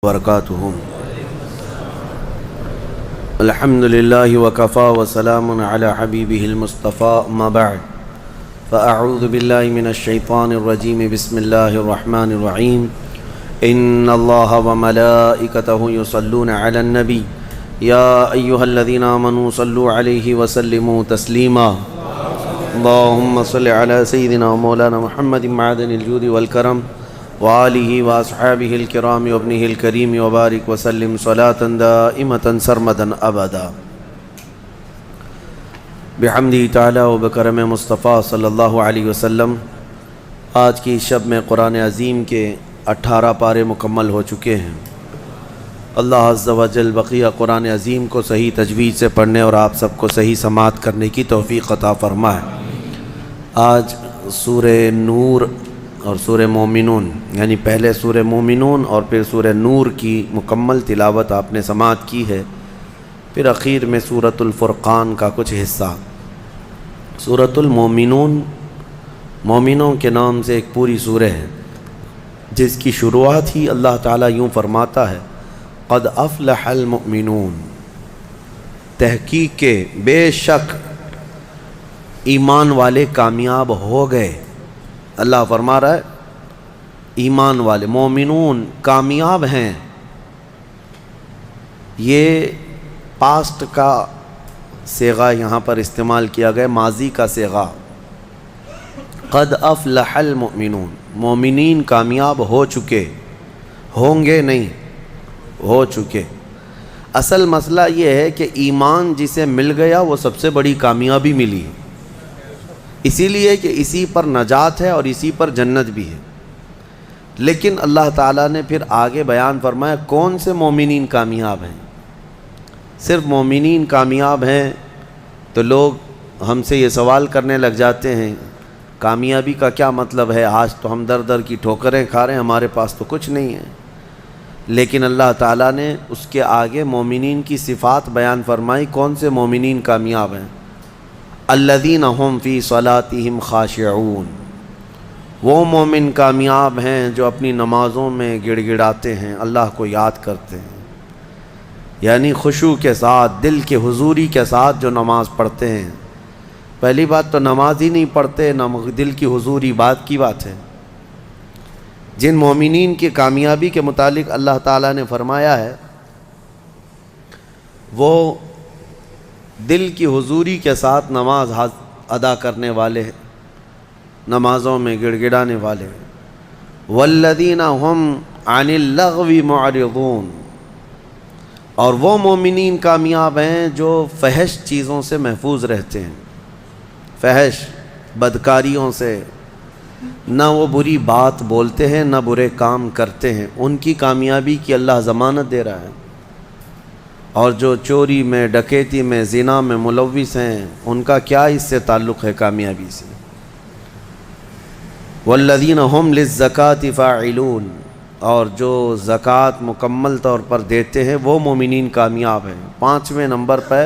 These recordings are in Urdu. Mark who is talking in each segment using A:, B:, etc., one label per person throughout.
A: وبرکاتہ. الحمد للہ وکفا وسلام علی حبیبہ المصطفیٰ اما بعد فاعوذ باللہ من الشیطان الرجیم بسم اللہ الرحمن الرحیم. ان اللہ وملائکتہ یصلون علی النبی یا ایہا الذین آمنوا صلوا علیہ وسلموا تسلیما. اللہم صل علی سیدنا مولانا محمد معدن الجود والکرم وآلہ واصحابہ الکرام وابنہ الکریم وبارک وسلم صلاة دائمة سرمدا ابدا. بحمدہ تعالی و بکرم مصطفیٰ صلی اللہ علیہ وسلم. آج کی شب میں قرآن عظیم کے 18 پارے مکمل ہو چکے ہیں. اللہ عز و جل بقیہ قرآن عظیم کو صحیح تجوید سے پڑھنے اور آپ سب کو صحیح سماعت کرنے کی توفیق عطا فرمائے. آج سورہ نور اور سورہ مومنون یعنی پہلے سورہ مومنون اور پھر سورہ نور کی مکمل تلاوت آپ نے سماعت کی ہے. پھر اخیر میں سورۃ الفرقان کا کچھ حصہ. سورۃ المومنون مومنوں کے نام سے ایک پوری سورہ ہے جس کی شروعات ہی اللہ تعالیٰ یوں فرماتا ہے قد افلح المؤمنون. تحقیق کے بے شک ایمان والے کامیاب ہو گئے. اللہ فرما رہا ہے ایمان والے مومنون کامیاب ہیں. یہ پاسٹ کا صیغہ یہاں پر استعمال کیا گیا، ماضی کا صیغہ. قد افلح المؤمنون مومنین کامیاب ہو چکے، ہوں گے نہیں، ہو چکے. اصل مسئلہ یہ ہے کہ ایمان جسے مل گیا وہ سب سے بڑی کامیابی ملی، اسی لیے کہ اسی پر نجات ہے اور اسی پر جنت بھی ہے. لیکن اللہ تعالیٰ نے پھر آگے بیان فرمایا کون سے مومنین کامیاب ہیں. صرف مومنین کامیاب ہیں تو لوگ ہم سے یہ سوال کرنے لگ جاتے ہیں کامیابی کا کیا مطلب ہے؟ آج تو ہم در در کی ٹھوکریں کھا رہے ہیں، ہمارے پاس تو کچھ نہیں ہے. لیکن اللہ تعالیٰ نے اس کے آگے مومنین کی صفات بیان فرمائی. کون سے مومنین کامیاب ہیں؟ الذین هم فی صلاتہم خاشعون. وہ مومن کامیاب ہیں جو اپنی نمازوں میں گڑ گڑاتے ہیں، اللہ کو یاد کرتے ہیں، یعنی خشوع کے ساتھ، دل کے حضوری کے ساتھ جو نماز پڑھتے ہیں. پہلی بات تو نماز ہی نہیں پڑھتے، دل کی حضوری بات کی بات ہے. جن مومنین کی کامیابی کے متعلق اللہ تعالیٰ نے فرمایا ہے وہ دل کی حضوری کے ساتھ نماز ادا کرنے والے ہیں، نمازوں میں گڑ گڑانے والے ہیں. والذین هم عن اللغو معرضون. اور وہ مومنین کامیاب ہیں جو فحش چیزوں سے محفوظ رہتے ہیں. فحش بدکاریوں سے نہ وہ بری بات بولتے ہیں نہ برے کام کرتے ہیں. ان کی کامیابی کی اللہ ضمانت دے رہا ہے. اور جو چوری میں، ڈکیتی میں، زنا میں ملوث ہیں ان کا کیا اس سے تعلق ہے کامیابی سے؟ والذین هم للزکاة فاعلون. اور جو زکوٰۃ مکمل طور پر دیتے ہیں وہ مومنین کامیاب ہیں. 5ویں نمبر پہ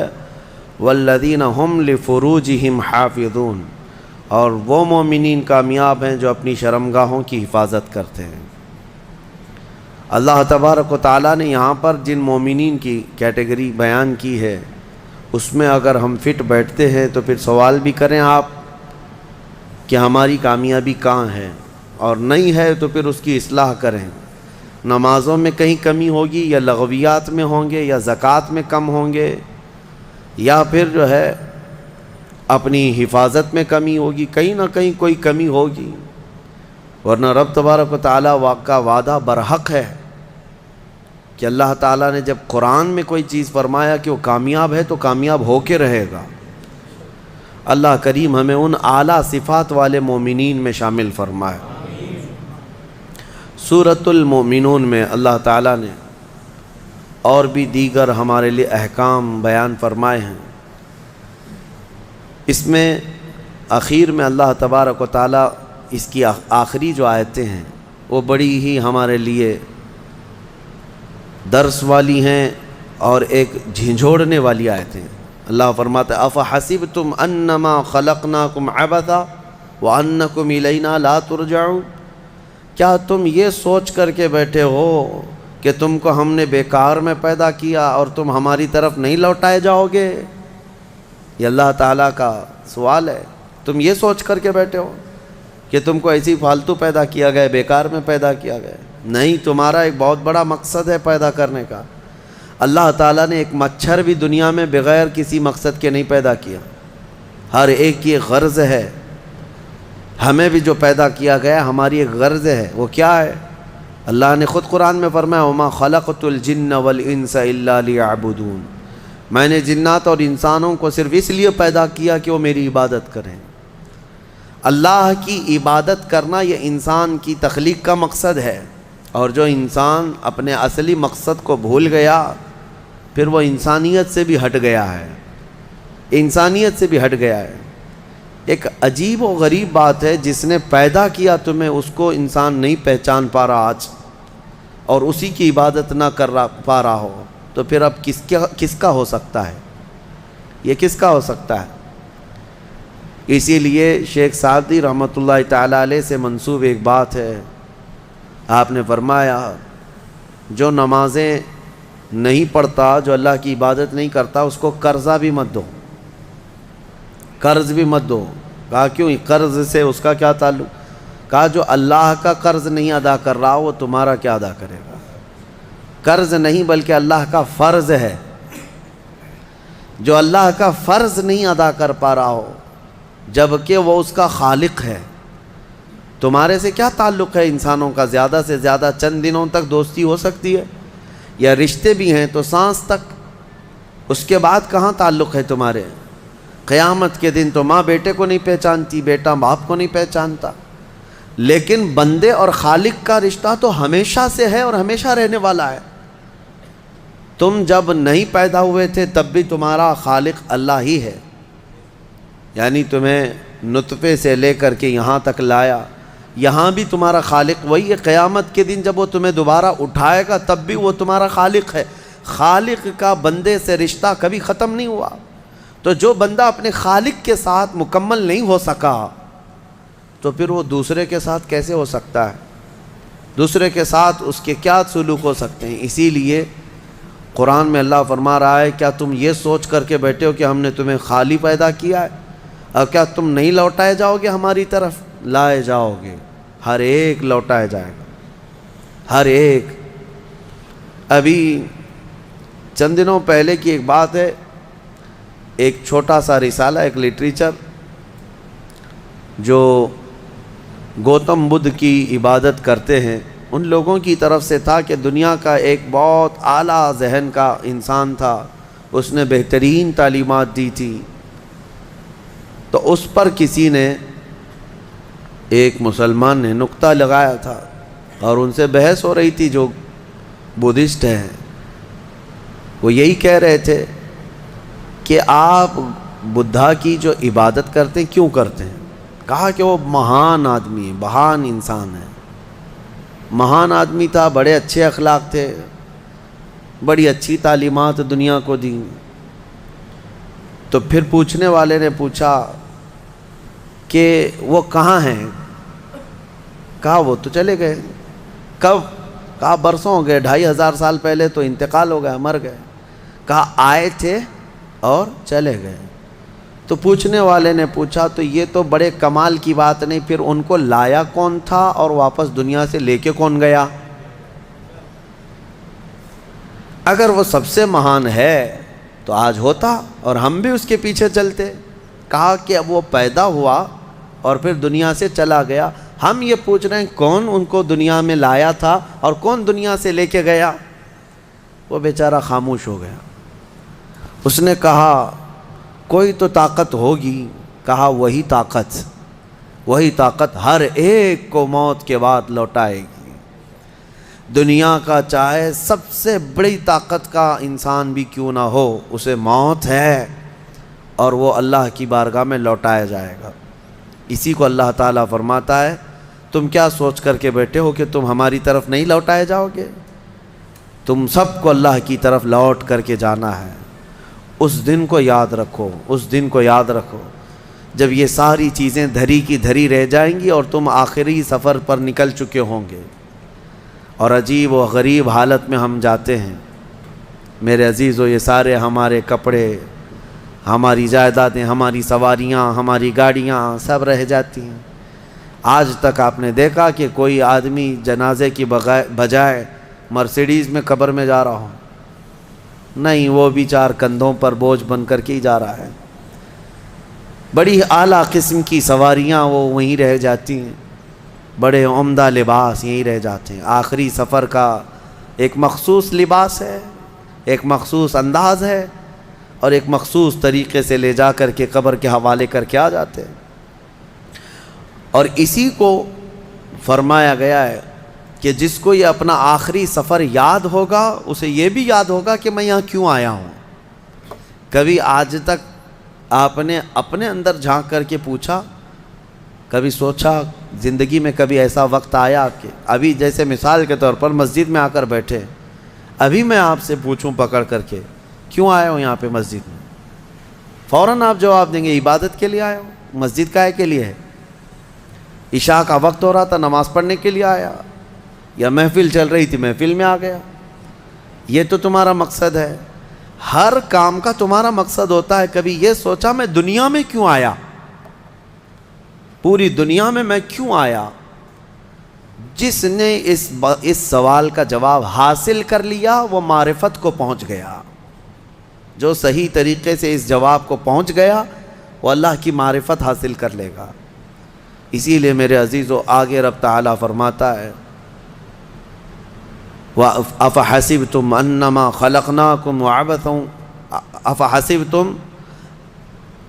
A: والذین هم لفروجہم حافظون. اور وہ مومنین کامیاب ہیں جو اپنی شرمگاہوں کی حفاظت کرتے ہیں. اللہ تبارک و تعالیٰ نے یہاں پر جن مومنین کی کیٹیگری بیان کی ہے اس میں اگر ہم فٹ بیٹھتے ہیں تو پھر سوال بھی کریں آپ کہ ہماری کامیابی کہاں ہے، اور نہیں ہے تو پھر اس کی اصلاح کریں. نمازوں میں کہیں کمی ہوگی یا لغویات میں ہوں گے یا زکوٰۃ میں کم ہوں گے یا پھر جو ہے اپنی حفاظت میں کمی ہوگی، کہیں نہ کہیں کوئی کمی ہوگی. ورنہ رب تبارک و تعالیٰ کا وعدہ برحق ہے کہ اللہ تعالیٰ نے جب قرآن میں کوئی چیز فرمایا کہ وہ کامیاب ہے تو کامیاب ہو کے رہے گا. اللہ کریم ہمیں ان اعلیٰ صفات والے مومنین میں شامل فرمائے. سورۃ المومنون میں اللہ تعالیٰ نے اور بھی دیگر ہمارے لیے احکام بیان فرمائے ہیں. اس میں اخیر میں اللہ تبارک و تعالیٰ اس کی آخری جو آیتیں ہیں وہ بڑی ہی ہمارے لیے درس والی ہیں اور ایک جھنجھوڑنے والی آیتیں ہیں. اللہ فرماتا ہے افحسبتم انما خلقناکم عبثا وانکم الینا لا ترجعون. کیا تم یہ سوچ کر کے بیٹھے ہو کہ تم کو ہم نے بیکار میں پیدا کیا اور تم ہماری طرف نہیں لوٹائے جاؤ گے؟ یہ اللہ تعالیٰ کا سوال ہے۔ تم یہ سوچ کر کے بیٹھے ہو کہ تم کو ایسی فالتو پیدا کیا گیا، بیکار میں پیدا کیا گیا؟ نہیں، تمہارا ایک بہت بڑا مقصد ہے پیدا کرنے کا۔ اللہ تعالیٰ نے ایک مچھر بھی دنیا میں بغیر کسی مقصد کے نہیں پیدا کیا، ہر ایک کی ایک غرض ہے۔ ہمیں بھی جو پیدا کیا گیا ہماری ایک غرض ہے، وہ کیا ہے؟ اللہ نے خود قرآن میں فرمایا وَمَا خَلَقْتُ الْجِنَّ وَالْإِنسَ إِلَّا لِيَعْبُدُونَ، میں نے جنات اور انسانوں کو صرف اس لیے پیدا کیا کہ وہ میری عبادت کریں۔ اللہ کی عبادت کرنا یہ انسان کی تخلیق کا مقصد ہے، اور جو انسان اپنے اصلی مقصد کو بھول گیا پھر وہ انسانیت سے بھی ہٹ گیا ہے، انسانیت سے بھی ہٹ گیا ہے۔ ایک عجیب و غریب بات ہے، جس نے پیدا کیا تمہیں اس کو انسان نہیں پہچان پا رہا آج، اور اسی کی عبادت نہ کر پا رہا ہو، تو پھر اب کس کا ہو سکتا ہے؟ یہ کس کا ہو سکتا ہے؟ اسی لیے شیخ سعدی رحمۃ اللہ تعالیٰ علیہ سے منسوب ایک بات ہے، آپ نے فرمایا جو نمازیں نہیں پڑھتا، جو اللہ کی عبادت نہیں کرتا، اس کو قرضہ بھی مت دو، قرض بھی مت دو۔ کہا کیوں؟ قرض سے اس کا کیا تعلق؟ کہا جو اللہ کا قرض نہیں ادا کر رہا وہ تمہارا کیا ادا کرے گا؟ قرض نہیں بلکہ اللہ کا فرض ہے، جو اللہ کا فرض نہیں ادا کر پا رہا ہو جبکہ وہ اس کا خالق ہے، تمہارے سے کیا تعلق ہے؟ انسانوں کا زیادہ سے زیادہ چند دنوں تک دوستی ہو سکتی ہے، یا رشتے بھی ہیں تو سانس تک، اس کے بعد کہاں تعلق ہے تمہارے؟ قیامت کے دن تو ماں بیٹے کو نہیں پہچانتی، بیٹا باپ کو نہیں پہچانتا، لیکن بندے اور خالق کا رشتہ تو ہمیشہ سے ہے اور ہمیشہ رہنے والا ہے۔ تم جب نہیں پیدا ہوئے تھے تب بھی تمہارا خالق اللہ ہی ہے، یعنی تمہیں نطفے سے لے کر کے یہاں تک لایا، یہاں بھی تمہارا خالق وہی ہے۔ قیامت کے دن جب وہ تمہیں دوبارہ اٹھائے گا تب بھی وہ تمہارا خالق ہے۔ خالق کا بندے سے رشتہ کبھی ختم نہیں ہوا، تو جو بندہ اپنے خالق کے ساتھ مکمل نہیں ہو سکا تو پھر وہ دوسرے کے ساتھ کیسے ہو سکتا ہے؟ دوسرے کے ساتھ اس کے کیا سلوک ہو سکتے ہیں؟ اسی لیے قرآن میں اللہ فرما رہا ہے کیا تم یہ سوچ کر کے بیٹھے ہو کہ ہم نے تمہیں خالی پیدا کیا ہے، اور کیا تم نہیں لوٹائے جاؤ گے ہماری طرف؟ لائے جاؤ گے، ہر ایک لوٹایا جائے گا، ہر ایک۔ ابھی چند دنوں پہلے کی ایک بات ہے، ایک چھوٹا سا رسالہ، ایک لٹریچر جو گوتم بدھ کی عبادت کرتے ہیں ان لوگوں کی طرف سے تھا کہ دنیا کا ایک بہت اعلیٰ ذہن کا انسان تھا، اس نے بہترین تعلیمات دی تھی، تو اس پر کسی نے، ایک مسلمان نے نقطہ لگایا تھا اور ان سے بحث ہو رہی تھی جو بدھسٹ ہیں۔ وہ یہی کہہ رہے تھے کہ آپ بدھا کی جو عبادت کرتے ہیں کیوں کرتے ہیں؟ کہا کہ وہ مہان آدمی ہے، مہان انسان ہے، مہان آدمی تھا، بڑے اچھے اخلاق تھے، بڑی اچھی تعلیمات دنیا کو دی۔ تو پھر پوچھنے والے نے پوچھا کہ وہ کہاں ہیں؟ کہا وہ تو چلے گئے۔ کب؟ کہا برسوں ہو گئے، 2500 سال پہلے تو انتقال ہو گیا، مر گئے۔ کہا آئے تھے اور چلے گئے۔ تو پوچھنے والے نے پوچھا تو یہ تو بڑے کمال کی بات نہیں، پھر ان کو لایا کون تھا اور واپس دنیا سے لے کے کون گیا؟ اگر وہ سب سے مہان ہے تو آج ہوتا اور ہم بھی اس کے پیچھے چلتے۔ کہا کہ اب وہ پیدا ہوا اور پھر دنیا سے چلا گیا، ہم یہ پوچھ رہے ہیں کون ان کو دنیا میں لایا تھا اور کون دنیا سے لے کے گیا؟ وہ بیچارہ خاموش ہو گیا۔ اس نے کہا کوئی تو طاقت ہوگی۔ کہا وہی طاقت ہر ایک کو موت کے بعد لوٹائے گی۔ دنیا کا چاہے سب سے بڑی طاقت کا انسان بھی کیوں نہ ہو، اسے موت ہے اور وہ اللہ کی بارگاہ میں لوٹایا جائے گا۔ اسی کو اللہ تعالیٰ فرماتا ہے تم کیا سوچ کر کے بیٹھے ہو کہ تم ہماری طرف نہیں لوٹائے جاؤ گے؟ تم سب کو اللہ کی طرف لوٹ کر کے جانا ہے۔ اس دن کو یاد رکھو، اس دن کو یاد رکھو جب یہ ساری چیزیں دھری کی دھری رہ جائیں گی اور تم آخری سفر پر نکل چکے ہوں گے، اور عجیب و غریب حالت میں ہم جاتے ہیں۔ میرے عزیزو، یہ سارے ہمارے کپڑے، ہماری جائیدادیں، ہماری سواریاں، ہماری گاڑیاں سب رہ جاتی ہیں۔ آج تک آپ نے دیکھا کہ کوئی آدمی جنازے کی بجائے مرسیڈیز میں قبر میں جا رہا ہو؟ نہیں، وہ بھی 4 کندھوں پر بوجھ بن کر کے ہی جا رہا ہے۔ بڑی اعلیٰ قسم کی سواریاں وہ وہیں رہ جاتی ہیں، بڑے عمدہ لباس یہیں رہ جاتے ہیں۔ آخری سفر کا ایک مخصوص لباس ہے، ایک مخصوص انداز ہے، اور ایک مخصوص طریقے سے لے جا کر کے قبر کے حوالے کر کے آ جاتے ہیں۔ اور اسی کو فرمایا گیا ہے کہ جس کو یہ اپنا آخری سفر یاد ہوگا، اسے یہ بھی یاد ہوگا کہ میں یہاں کیوں آیا ہوں۔ کبھی آج تک آپ نے اپنے اندر جھانک کر کے پوچھا، کبھی سوچا زندگی میں کبھی ایسا وقت آیا کہ ابھی جیسے مثال کے طور پر مسجد میں آ کر بیٹھے، ابھی میں آپ سے پوچھوں پکڑ کر کے کیوں آئے ہو یہاں پہ مسجد میں، فوراً آپ جواب دیں گے عبادت کے لیے آئے ہو۔ مسجد کائے کے لیے ہے؟ عشاء کا وقت ہو رہا تھا، نماز پڑھنے کے لیے آیا، یا محفل چل رہی تھی محفل میں آ گیا۔ یہ تو تمہارا مقصد ہے۔ ہر کام کا تمہارا مقصد ہوتا ہے۔ کبھی یہ سوچا میں دنیا میں کیوں آیا، پوری دنیا میں کیوں آیا؟ جس نے اس سوال کا جواب حاصل کر لیا وہ معرفت کو پہنچ گیا۔ جو صحیح طریقے سے اس جواب کو پہنچ گیا وہ اللہ کی معرفت حاصل کر لے گا۔ اسی لیے میرے عزیزو، آگے رب تعالیٰ فرماتا ہے أَفَحَسِبْتُمْ أَنَّمَا خَلَقْنَاكُمْ عَبَثًا أَفَحَسِبْتُمْ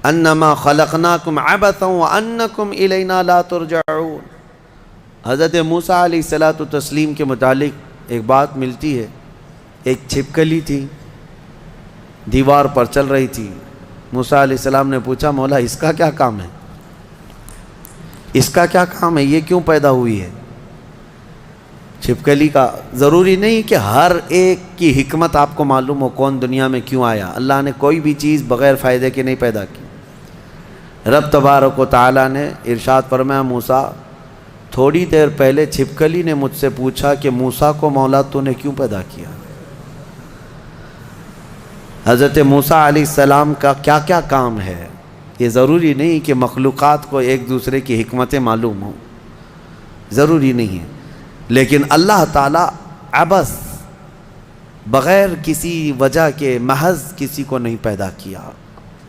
A: أَنَّمَا خَلَقْنَاكُمْ عَبَثًا وَأَنَّكُمْ إِلَيْنَا لَا تُرْجَعُونَ۔ حضرت موسیٰ علیہ الصلوۃ والتسلیم کے متعلق ایک بات ملتی ہے۔ ایک چھپکلی تھی، دیوار پر چل رہی تھی۔ موسیٰ علیہ السلام نے پوچھا، مولا اس کا کیا کام ہے؟ اس کا کیا کام ہے؟ یہ کیوں پیدا ہوئی ہے؟ چھپکلی کا ضروری نہیں کہ ہر ایک کی حکمت آپ کو معلوم ہو، کون دنیا میں کیوں آیا۔ اللہ نے کوئی بھی چیز بغیر فائدے کے نہیں پیدا کی۔ رب تبارک و تعالیٰ نے ارشاد فرمایا، موسیٰ تھوڑی دیر پہلے چھپکلی نے مجھ سے پوچھا کہ موسیٰ کو مولا تو نے کیوں پیدا کیا؟ حضرت موسیٰ علیہ السلام کا کیا کیا کام ہے؟ یہ ضروری نہیں کہ مخلوقات کو ایک دوسرے کی حکمتیں معلوم ہوں، ضروری نہیں ہے، لیکن اللہ تعالیٰ عبث بغیر کسی وجہ کے محض کسی کو نہیں پیدا کیا۔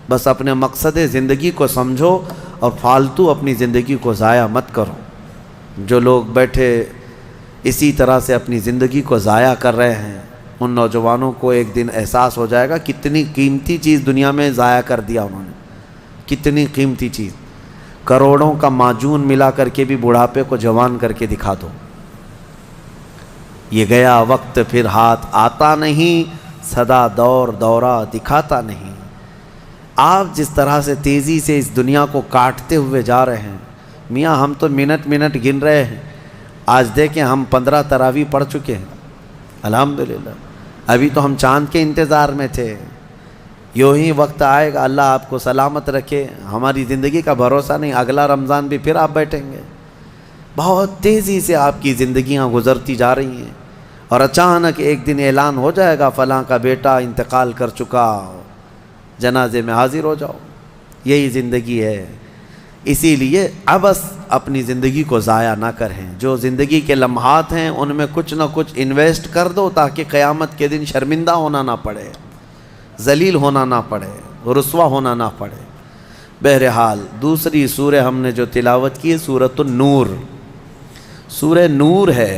A: بس اپنے مقصد زندگی کو سمجھو اور فالتو اپنی زندگی کو ضائع مت کرو۔ جو لوگ بیٹھے اسی طرح سے اپنی زندگی کو ضائع کر رہے ہیں، ان نوجوانوں کو ایک دن احساس ہو جائے گا کتنی قیمتی چیز دنیا میں ضائع کر دیا انہوں نے، کتنی قیمتی چیز۔ کروڑوں کا معجون ملا کر کے بھی بڑھاپے کو جوان کر کے دکھا دو۔ یہ گیا وقت پھر ہاتھ آتا نہیں، سدا دور دورہ دکھاتا نہیں۔ آپ جس طرح سے تیزی سے اس دنیا کو کاٹتے ہوئے جا رہے ہیں، میاں ہم تو منٹ منٹ گن رہے ہیں۔ آج دیکھیں ہم 15 تراویح پڑھ چکے ہیں الحمدللہ۔ ابھی تو ہم چاند کے انتظار میں تھے۔ یوں ہی وقت آئے گا، اللہ آپ کو سلامت رکھے، ہماری زندگی کا بھروسہ نہیں، اگلا رمضان بھی پھر آپ بیٹھیں گے۔ بہت تیزی سے آپ کی زندگیاں گزرتی جا رہی ہیں، اور اچانک ایک دن اعلان ہو جائے گا فلاں کا بیٹا انتقال کر چکا، جنازے میں حاضر ہو جاؤ۔ یہی زندگی ہے۔ اسی لیے عبث اپنی زندگی کو ضائع نہ کریں۔ جو زندگی کے لمحات ہیں ان میں کچھ نہ کچھ انویسٹ کر دو تاکہ قیامت کے دن شرمندہ ہونا نہ پڑے، ذلیل ہونا نہ پڑے، رسوا ہونا نہ پڑے۔ بہرحال دوسری سورہ ہم نے جو تلاوت کی ہے سورۃ النور، سورہ نور ہے۔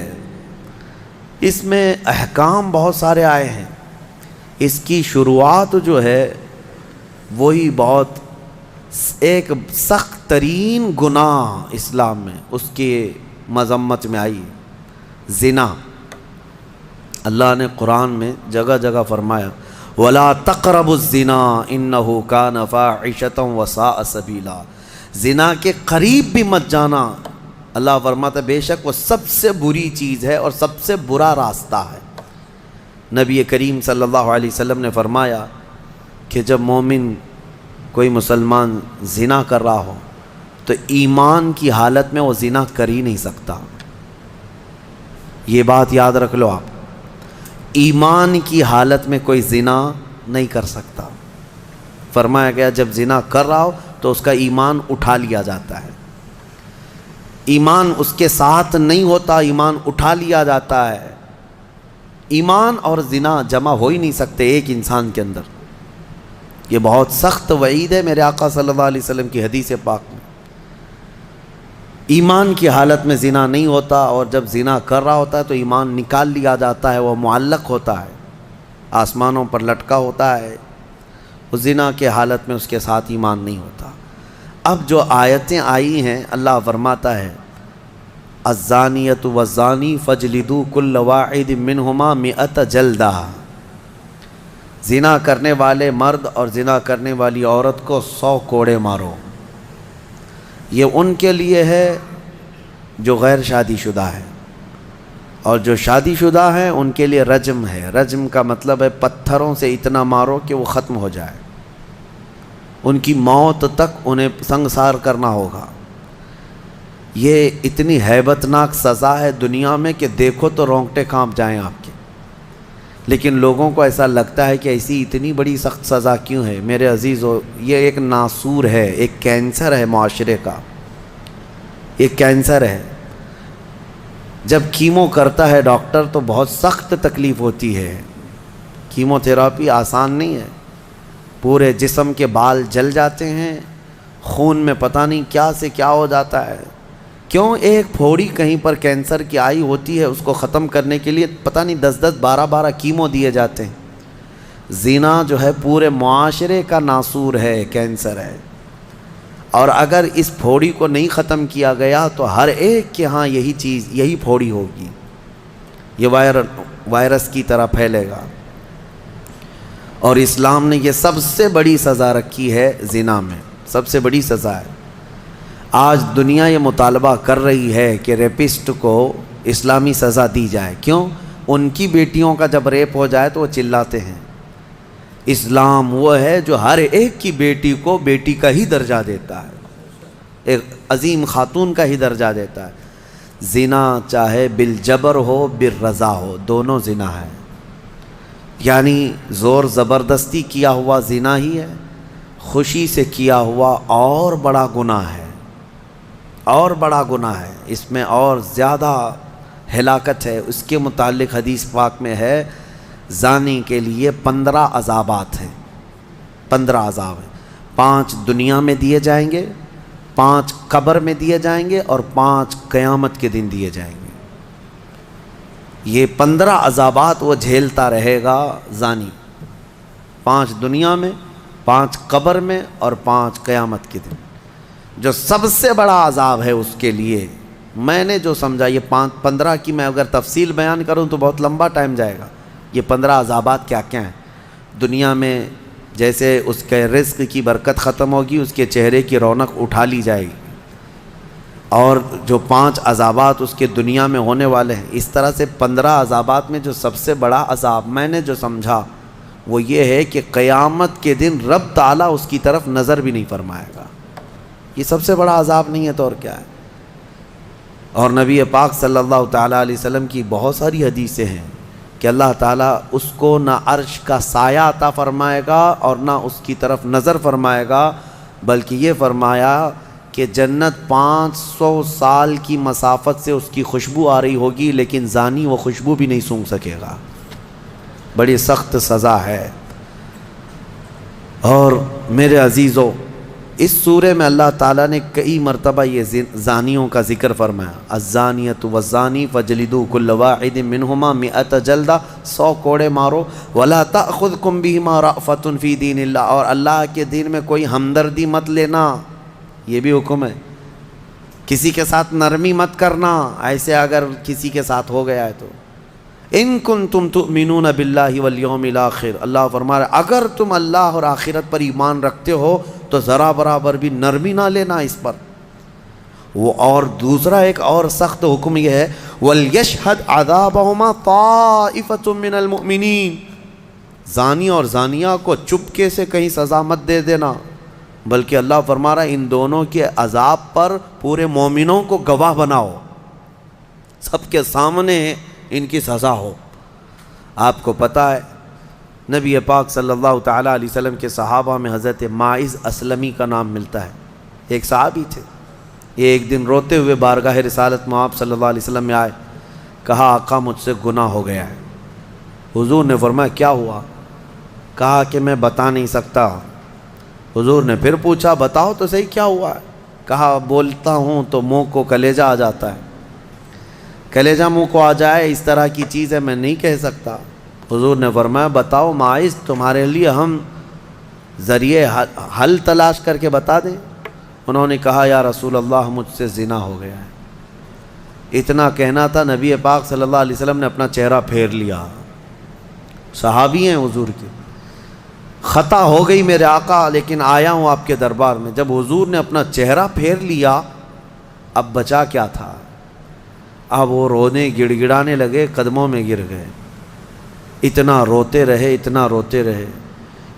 A: اس میں احکام بہت سارے آئے ہیں۔ اس کی شروعات جو ہے وہی بہت ایک سخت ترین گناہ اسلام میں اس کے مذمت میں آئی، زنا۔ اللہ نے قرآن میں جگہ جگہ فرمایا وَلَا تَقْرَبُوا الزِّنَا إِنَّهُ كَانَ فَاحِشَةً وَسَاءَ سَبِيلًا، زنا کے قریب بھی مت جانا۔ اللہ فرماتا ہے بے شک وہ سب سے بری چیز ہے اور سب سے برا راستہ ہے۔ نبی کریم صلی اللہ علیہ وسلم نے فرمایا کہ جب مومن کوئی مسلمان زنا کر رہا ہو تو ایمان کی حالت میں وہ زنا کر ہی نہیں سکتا۔ یہ بات یاد رکھ لو آپ، ایمان کی حالت میں کوئی زنا نہیں کر سکتا۔ فرمایا گیا جب زنا کر رہا ہو تو اس کا ایمان اٹھا لیا جاتا ہے، ایمان اس کے ساتھ نہیں ہوتا، ایمان اٹھا لیا جاتا ہے۔ ایمان اور زنا جمع ہو ہی نہیں سکتے ایک انسان کے اندر۔ یہ بہت سخت وعید ہے میرے آقا صلی اللہ علیہ وسلم کی حدیث پاک میں۔ ایمان کی حالت میں زنا نہیں ہوتا، اور جب زنا کر رہا ہوتا ہے تو ایمان نکال لیا جاتا ہے، وہ معلق ہوتا ہے، آسمانوں پر لٹکا ہوتا ہے۔ اس زنا کے حالت میں اس کے ساتھ ایمان نہیں ہوتا۔ اب جو آیتیں آئی ہیں، اللہ فرماتا ہے الزانیۃ والزانی فاجلدوا کل واحد منہما 100 جلدہ، زنا کرنے والے مرد اور زنا کرنے والی عورت کو 100 کوڑے مارو۔ یہ ان کے لیے ہے جو غیر شادی شدہ ہے، اور جو شادی شدہ ہیں ان کے لیے رجم ہے۔ رجم کا مطلب ہے پتھروں سے اتنا مارو کہ وہ ختم ہو جائے، ان کی موت تک انہیں سنگسار کرنا ہوگا۔ یہ اتنی ہیبت ناک سزا ہے دنیا میں کہ دیکھو تو رونگٹے کانپ جائیں آپ کے، لیکن لوگوں کو ایسا لگتا ہے کہ ایسی اتنی بڑی سخت سزا کیوں ہے؟ میرے عزیزو، یہ ایک ناسور ہے، ایک کینسر ہے معاشرے کا، ایک کینسر ہے۔ جب کیمو کرتا ہے ڈاکٹر تو بہت سخت تکلیف ہوتی ہے، کیمو تھراپی آسان نہیں ہے، پورے جسم کے بال جل جاتے ہیں، خون میں پتہ نہیں کیا سے کیا ہو جاتا ہے۔ کیوں؟ ایک پھوڑی کہیں پر کینسر کی آئی ہوتی ہے، اس کو ختم کرنے کے لیے پتہ نہیں 10 12 کیمو دیے جاتے ہیں۔ زنا جو ہے پورے معاشرے کا ناسور ہے، کینسر ہے، اور اگر اس پھوڑی کو نہیں ختم کیا گیا تو ہر ایک کے ہاں یہی چیز، یہی پھوڑی ہوگی، یہ وائرس کی طرح پھیلے گا۔ اور اسلام نے یہ سب سے بڑی سزا رکھی ہے زنا میں، سب سے بڑی سزا ہے۔ آج دنیا یہ مطالبہ کر رہی ہے کہ ریپسٹ کو اسلامی سزا دی جائے۔ کیوں؟ ان کی بیٹیوں کا جب ریپ ہو جائے تو وہ چلاتے ہیں۔ اسلام وہ ہے جو ہر ایک کی بیٹی کو بیٹی کا ہی درجہ دیتا ہے، ایک عظیم خاتون کا ہی درجہ دیتا ہے۔ زنا چاہے بالجبر ہو بالرضا ہو، دونوں زنا ہے، یعنی زور زبردستی کیا ہوا زنا ہی ہے، خوشی سے کیا ہوا اور بڑا گناہ ہے، اور بڑا گناہ ہے، اس میں اور زیادہ ہلاکت ہے۔ اس کے متعلق حدیث پاک میں ہے زانی کے لیے 15 عذابات ہیں، 15 عذاب ہیں۔ 5 دنیا میں دیے جائیں گے، 5 قبر میں دیے جائیں گے، اور 5 قیامت کے دن دیے جائیں گے۔ یہ 15 عذابات وہ جھیلتا رہے گا زانی، 5 دنیا میں، 5 قبر میں، اور 5 قیامت کے دن۔ جو سب سے بڑا عذاب ہے اس کے لیے، میں نے جو سمجھا، یہ 15 کی میں اگر تفصیل بیان کروں تو بہت لمبا ٹائم جائے گا۔ یہ 15 عذابات کیا کیا ہیں؟ دنیا میں جیسے اس کے رزق کی برکت ختم ہوگی، اس کے چہرے کی رونق اٹھا لی جائے گی، اور جو 5 عذابات اس کے دنیا میں ہونے والے ہیں، اس طرح سے 15 عذابات میں جو سب سے بڑا عذاب میں نے جو سمجھا وہ یہ ہے کہ قیامت کے دن رب تعالیٰ اس کی طرف نظر بھی نہیں فرمائے گا۔ یہ سب سے بڑا عذاب نہیں ہے تو اور کیا ہے؟ اور نبی پاک صلی اللہ تعالیٰ علیہ وسلم کی بہت ساری حدیثیں ہیں کہ اللہ تعالیٰ اس کو نہ عرش کا سایہ عطا فرمائے گا اور نہ اس کی طرف نظر فرمائے گا، بلکہ یہ فرمایا کہ جنت 500 سال کی مسافت سے اس کی خوشبو آ رہی ہوگی، لیکن زانی وہ خوشبو بھی نہیں سونگھ سکے گا۔ بڑی سخت سزا ہے۔ اور میرے عزیزو، اس سورے میں اللہ تعالیٰ نے کئی مرتبہ یہ زانیوں کا ذکر فرمایا، الزانیۃ والزانی فاجلدوا کل واحد منہما 100 جلدہ، 100 کوڑے مارو، ولا تأخذکم بہما رأفۃ فی دین اللہ، اور اللہ کے دین میں کوئی ہمدردی مت لینا، یہ بھی حکم ہے۔ کسی کے ساتھ نرمی مت کرنا، ایسے اگر کسی کے ساتھ ہو گیا ہے تو ان کنتم تؤمنون باللہ والیوم الاخر، اللہ فرما رہا ہے اگر تم اللہ اور آخرت پر ایمان رکھتے ہو تو ذرا برابر بھی نرمی نہ لینا اس پر۔ وہ اور دوسرا ایک اور سخت حکم یہ ہے، وَلْيَشْهَدْ عَذَابَهُمَا طَائِفَةٌ مِّنَ الْمُؤْمِنِينَ، زانی اور زانیہ کو چپکے سے کہیں سزا مت دے دینا، بلکہ اللہ فرما رہا ہے ان دونوں کے عذاب پر پورے مومنوں کو گواہ بناؤ، سب کے سامنے ان کی سزا ہو۔ آپ کو پتہ ہے نبی پاک صلی اللہ تعالیٰ علیہ وسلم کے صحابہ میں حضرت ماعز اسلمی کا نام ملتا ہے، ایک صحابی تھے۔ یہ ایک دن روتے ہوئے بارگاہ رسالت میں آپ صلی اللہ علیہ وسلم میں آئے، کہا آقا مجھ سے گناہ ہو گیا ہے۔ حضور نے فرمایا کیا ہوا؟ کہا کہ میں بتا نہیں سکتا۔ حضور نے پھر پوچھا بتاؤ تو صحیح کیا ہوا ہے؟ کہا بولتا ہوں تو منہ کو کلیجہ آ جاتا ہے، کلیجہ منہ کو آ جائے اس طرح کی چیز ہے میں نہیں کہہ سکتا۔ حضور نے فرمایا بتاؤ ماعز تمہارے لیے ہم ذریعے حل تلاش کر کے بتا دیں؟ انہوں نے کہا یا رسول اللہ مجھ سے زنا ہو گیا ہے۔ اتنا کہنا تھا نبی پاک صلی اللہ علیہ وسلم نے اپنا چہرہ پھیر لیا۔ صحابی ہیں حضور کے، خطا ہو گئی میرے آقا لیکن آیا ہوں آپ کے دربار میں۔ جب حضور نے اپنا چہرہ پھیر لیا اب بچا کیا تھا؟ اب وہ رونے گڑ گڑانے لگے، قدموں میں گر گئے، اتنا روتے رہے اتنا روتے رہے۔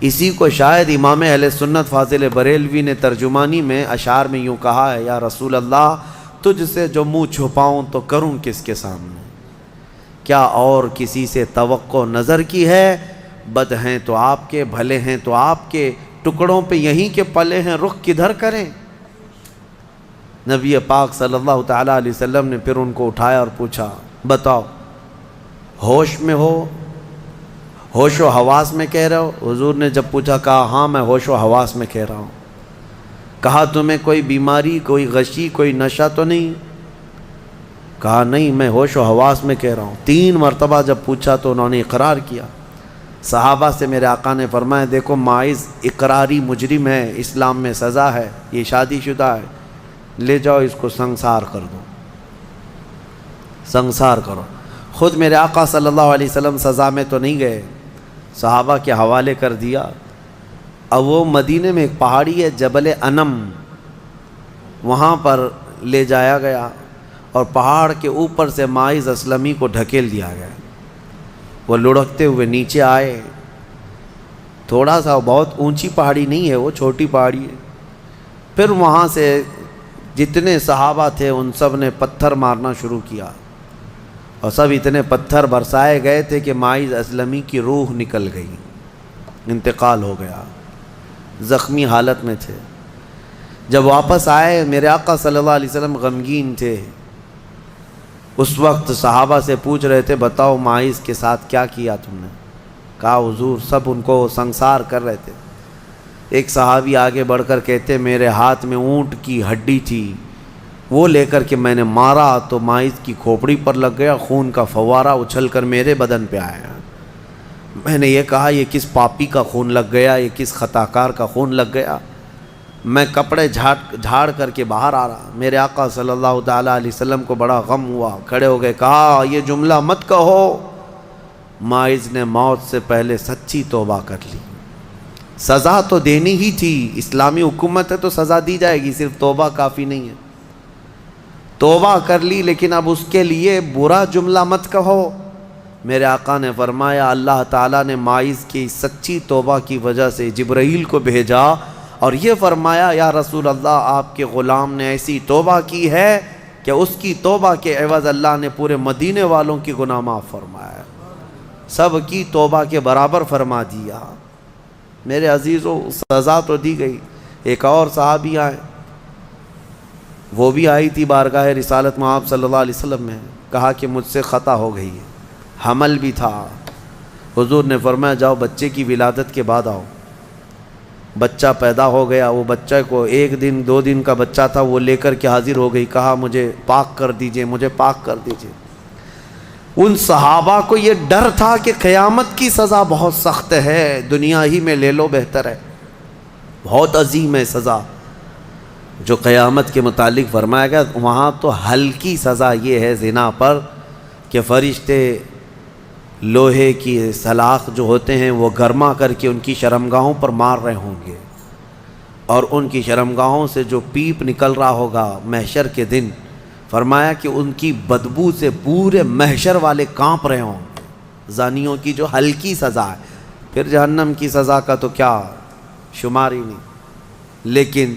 A: اسی کو شاید امام اہل سنت فاضل بریلوی نے ترجمانی میں اشعار میں یوں کہا ہے، یا رسول اللہ تجھ سے جو منہ چھپاؤں تو کروں کس کے سامنے؟ کیا اور کسی سے توقع نظر کی ہے؟ بد ہیں تو آپ کے، بھلے ہیں تو آپ کے، ٹکڑوں پہ یہیں کے پلے ہیں، رخ کدھر کریں؟ نبی پاک صلی اللہ تعالیٰ علیہ وسلم نے پھر ان کو اٹھایا اور پوچھا بتاؤ ہوش میں ہو، ہوش و حواس میں کہہ رہے ہو؟ حضور نے جب پوچھا کہا ہاں میں ہوش و حواس میں کہہ رہا ہوں۔ کہا تمہیں کوئی بیماری، کوئی غشی، کوئی نشہ تو نہیں؟ کہا نہیں میں ہوش و حواس میں کہہ رہا ہوں۔ 3 مرتبہ جب پوچھا تو انہوں نے اقرار کیا۔ صحابہ سے میرے آقا نے فرمایا دیکھو ماعز اقراری مجرم ہے، اسلام میں سزا ہے، یہ شادی شدہ ہے، لے جاؤ اس کو سنسار کر دو، سنسار کرو۔ خود میرے آقا صلی اللہ علیہ وسلم سزا میں تو نہیں گئے، صحابہ کے حوالے کر دیا۔ اب وہ مدینے میں ایک پہاڑی ہے جبل انم، وہاں پر لے جایا گیا اور پہاڑ کے اوپر سے ماعز اسلمی کو ڈھکیل دیا گیا۔ وہ لڑکتے ہوئے نیچے آئے، تھوڑا سا بہت اونچی پہاڑی نہیں ہے، وہ چھوٹی پہاڑی ہے۔ پھر وہاں سے جتنے صحابہ تھے ان سب نے پتھر مارنا شروع کیا اور سب اتنے پتھر برسائے گئے تھے کہ ماعز اسلمی کی روح نکل گئی، انتقال ہو گیا، زخمی حالت میں تھے۔ جب واپس آئے میرے آقا صلی اللہ علیہ وسلم غمگین تھے۔ اس وقت صحابہ سے پوچھ رہے تھے بتاؤ ماعز کے ساتھ کیا کیا تم نے؟ کہا حضور سب ان کو سنسار کر رہے تھے۔ ایک صحابی آگے بڑھ کر کہتے میرے ہاتھ میں اونٹ کی ہڈی تھی، وہ لے کر کے میں نے مارا تو ماعز کی کھوپڑی پر لگ گیا، خون کا فوارہ اچھل کر میرے بدن پہ آیا۔ میں نے یہ کہا یہ کس پاپی کا خون لگ گیا، یہ کس خطاکار کا خون لگ گیا؟ میں کپڑے جھاڑ کر کے باہر آ رہا، میرے آقا صلی اللہ تعالیٰ علیہ وسلم کو بڑا غم ہوا، کھڑے ہو گئے، کہا یہ جملہ مت کہو، ماعز نے موت سے پہلے سچی توبہ کر لی۔ سزا تو دینی ہی تھی، اسلامی حکومت ہے تو سزا دی جائے گی، صرف توبہ کافی نہیں ہے۔ توبہ کر لی لیکن اب اس کے لیے برا جملہ مت کہو۔ میرے آقا نے فرمایا اللہ تعالیٰ نے ماعز کی سچی توبہ کی وجہ سے جبرائیل کو بھیجا اور یہ فرمایا یا رسول اللہ آپ کے غلام نے ایسی توبہ کی ہے کہ اس کی توبہ کے عوض اللہ نے پورے مدینے والوں کی گناہ معاف فرمایا، سب کی توبہ کے برابر فرما دیا۔ میرے عزیزو سزا تو دی گئی۔ ایک اور صحابی آئے، وہ بھی آئی تھی بارگاہ رسالت میں آپ صلی اللہ علیہ وسلم میں، کہا کہ مجھ سے خطا ہو گئی ہے، حمل بھی تھا۔ حضور نے فرمایا جاؤ بچے کی ولادت کے بعد آؤ۔ بچہ پیدا ہو گیا، وہ بچہ کو 1 دن 2 دن کا بچہ تھا، وہ لے کر کے حاضر ہو گئی، کہا مجھے پاک کر دیجئے، مجھے پاک کر دیجئے۔ ان صحابہ کو یہ ڈر تھا کہ قیامت کی سزا بہت سخت ہے، دنیا ہی میں لے لو بہتر ہے، بہت عظیم ہے سزا جو قیامت کے متعلق فرمایا گیا۔ وہاں تو ہلکی سزا یہ ہے زنا پر کہ فرشتے لوہے کی سلاخ جو ہوتے ہیں وہ گرما کر کے ان کی شرمگاہوں پر مار رہے ہوں گے، اور ان کی شرمگاہوں سے جو پیپ نکل رہا ہوگا محشر کے دن، فرمایا کہ ان کی بدبو سے پورے محشر والے کانپ رہے ہوں گے۔ زانیوں کی جو ہلکی سزا ہے، پھر جہنم کی سزا کا تو کیا شمار ہی نہیں۔ لیکن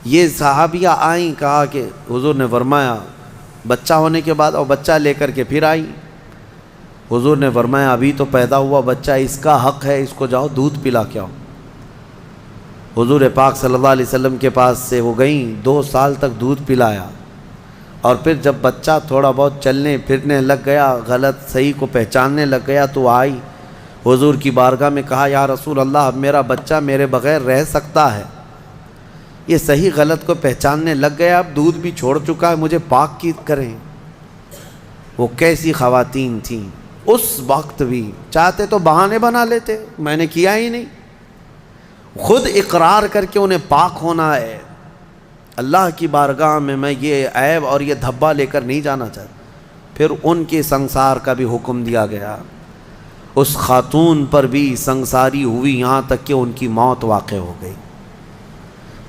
A: یہ صحابیہ آئیں، کہا کہ حضور نے فرمایا بچہ ہونے کے بعد اور بچہ لے کر کے پھر آئی. حضور نے فرمایا ابھی تو پیدا ہوا بچہ، اس کا حق ہے، اس کو جاؤ دودھ پلا کے آؤ. حضور پاک صلی اللہ علیہ وسلم کے پاس سے وہ گئیں، 2 سال تک دودھ پلایا، اور پھر جب بچہ تھوڑا بہت چلنے پھرنے لگ گیا، غلط صحیح کو پہچاننے لگ گیا، تو آئی حضور کی بارگاہ میں، کہا یا رسول اللہ اب میرا بچہ میرے بغیر رہ سکتا ہے، یہ صحیح غلط کو پہچاننے لگ گیا، اب دودھ بھی چھوڑ چکا ہے، مجھے پاک کی کریں. وہ کیسی خواتین تھیں اس وقت بھی، چاہتے تو بہانے بنا لیتے، میں نے کیا ہی نہیں، خود اقرار کر کے انہیں پاک ہونا ہے. اللہ کی بارگاہ میں یہ عیب اور یہ دھبا لے کر نہیں جانا چاہتا. پھر ان کے سنسار کا بھی حکم دیا گیا، اس خاتون پر بھی سنساری ہوئی، یہاں تک کہ ان کی موت واقع ہو گئی.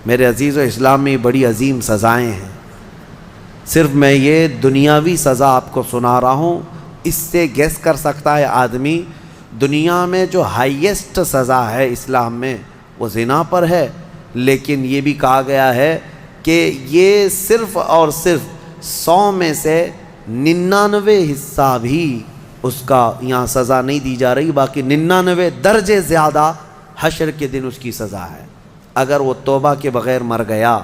A: میرے عزیز و اسلام میں بڑی عظیم سزائیں ہیں. صرف میں یہ دنیاوی سزا آپ کو سنا رہا ہوں، اس سے گیس کر سکتا ہے آدمی دنیا میں جو ہائیسٹ سزا ہے اسلام میں وہ زنا پر ہے، لیکن یہ بھی کہا گیا ہے کہ یہ صرف اور صرف 100 میں سے 99 حصہ بھی اس کا یہاں سزا نہیں دی جا رہی، باقی 99 درجے زیادہ حشر کے دن اس کی سزا ہے. اگر وہ توبہ کے بغیر مر گیا،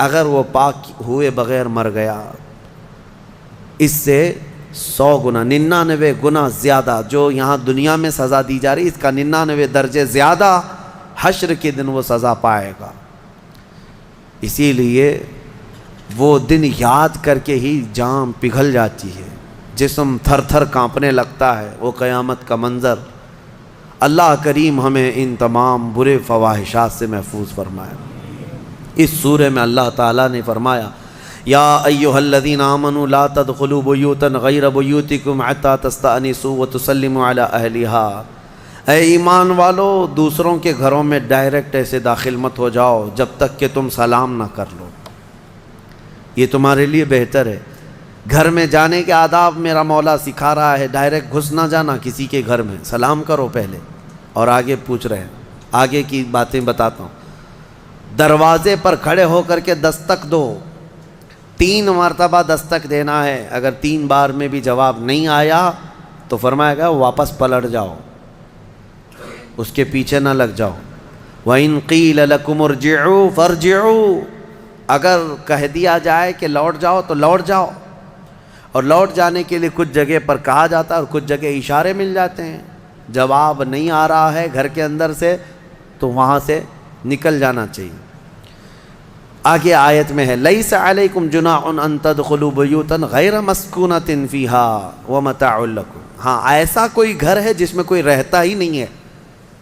A: اگر وہ پاک ہوئے بغیر مر گیا، اس سے 100 گنا 99 گنا زیادہ جو یہاں دنیا میں سزا دی جا رہی، اس کا 99 درجے زیادہ حشر کے دن وہ سزا پائے گا. اسی لیے وہ دن یاد کر کے ہی جان پگھل جاتی ہے، جسم تھر تھر کانپنے لگتا ہے. وہ قیامت کا منظر، اللہ کریم ہمیں ان تمام برے فواحشات سے محفوظ فرمائے. اس سورہ میں اللہ تعالیٰ نے فرمایا یا ایھا الذین آمنوا لا تدخلوا بیوتا غیر بیوتکم حتی تستأنسوا وتسلموا علی اہلہا. اے ایمان والو، دوسروں کے گھروں میں ڈائریکٹ ایسے داخل مت ہو جاؤ جب تک کہ تم سلام نہ کر لو. یہ تمہارے لیے بہتر ہے. گھر میں جانے کے آداب میرا مولا سکھا رہا ہے، ڈائریکٹ گھس نہ جانا کسی کے گھر میں، سلام کرو پہلے اور آگے پوچھ رہے ہیں. آگے کی باتیں بتاتا ہوں. دروازے پر کھڑے ہو کر کے دستک دو، 3 مرتبہ دستک دینا ہے. اگر 3 بار میں بھی جواب نہیں آیا تو فرمایا گیا واپس پلٹ جاؤ، اس کے پیچھے نہ لگ جاؤ. وَإِن قِيلَ لَكُمُ ارْجِعُوا فَارْجِعُوا، اگر کہہ دیا جائے کہ لوٹ جاؤ تو لوٹ جاؤ. اور لوٹ جانے کے لیے کچھ جگہ پر کہا جاتا ہے اور کچھ جگہ اشارے مل جاتے ہیں. جواب نہیں آ رہا ہے گھر کے اندر سے تو وہاں سے نکل جانا چاہیے. آگے آیت میں ہے لَيْسَ عَلَيْكُمْ جُنَاحٌ أَن تَدْخُلُوا بُيُوتًا غَيْرَ مَسْكُونَةٍ فِيهَا وَمَتَاعٌ لَكُمْ. ہاں ایسا کوئی گھر ہے جس میں کوئی رہتا ہی نہیں ہے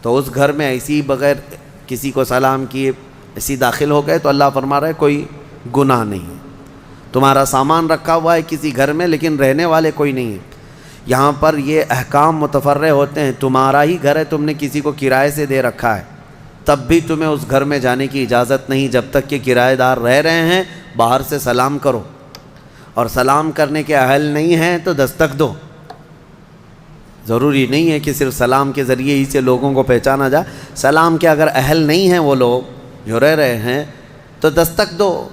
A: تو اس گھر میں ایسی بغیر کسی کو سلام کیے ایسی داخل ہو گئے تو اللہ فرما رہا ہے کوئی گناہ نہیں ہے. تمہارا سامان رکھا ہوا ہے کسی گھر میں لیکن رہنے والے کوئی نہیں ہے. یہاں پر یہ احکام متفرع ہوتے ہیں. تمہارا ہی گھر ہے، تم نے کسی کو کرائے سے دے رکھا ہے، تب بھی تمہیں اس گھر میں جانے کی اجازت نہیں جب تک کہ کرایہ دار رہ رہے ہیں. باہر سے سلام کرو، اور سلام کرنے کے اہل نہیں ہیں تو دستک دو. ضروری نہیں ہے کہ صرف سلام کے ذریعے ہی سے لوگوں کو پہچانا جائے. سلام کے اگر اہل نہیں ہیں وہ لوگ جو رہ رہے ہیں تو دستک دو،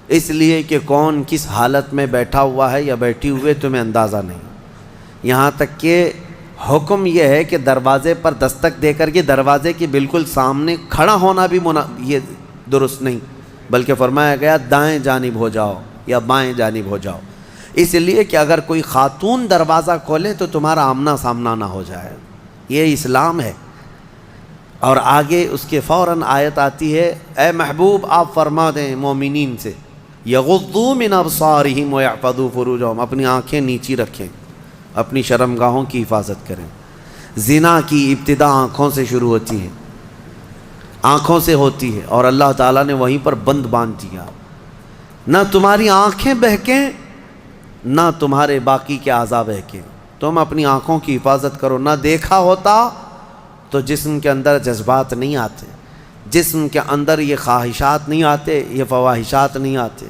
A: اس لیے کہ کون کس حالت میں بیٹھا ہوا ہے یا بیٹھی ہوئے تمہیں اندازہ نہیں. یہاں تک کہ حکم یہ ہے کہ دروازے پر دستک دے کر کے دروازے کے بالکل سامنے کھڑا ہونا بھی یہ درست نہیں، بلکہ فرمایا گیا دائیں جانب ہو جاؤ یا بائیں جانب ہو جاؤ، اس لیے کہ اگر کوئی خاتون دروازہ کھولے تو تمہارا آمنا سامنا نہ ہو جائے. یہ اسلام ہے. اور آگے اس کے فوراً آیت آتی ہے اے محبوب آپ فرما دیں مومنین سے یغضوا من ابصارہم ویحفظوا فروجہم، اپنی آنکھیں نیچی رکھیں، اپنی شرمگاہوں کی حفاظت کریں. زنا کی ابتدا آنکھوں سے شروع ہوتی ہے، آنکھوں سے ہوتی ہے، اور اللہ تعالیٰ نے وہیں پر بند باندھ دیا. نہ تمہاری آنکھیں بہکیں نہ تمہارے باقی کے اعضاء بہکیں. تم اپنی آنکھوں کی حفاظت کرو. نہ دیکھا ہوتا تو جسم کے اندر جذبات نہیں آتے، جسم کے اندر یہ خواہشات نہیں آتے، یہ فواہشات نہیں آتے.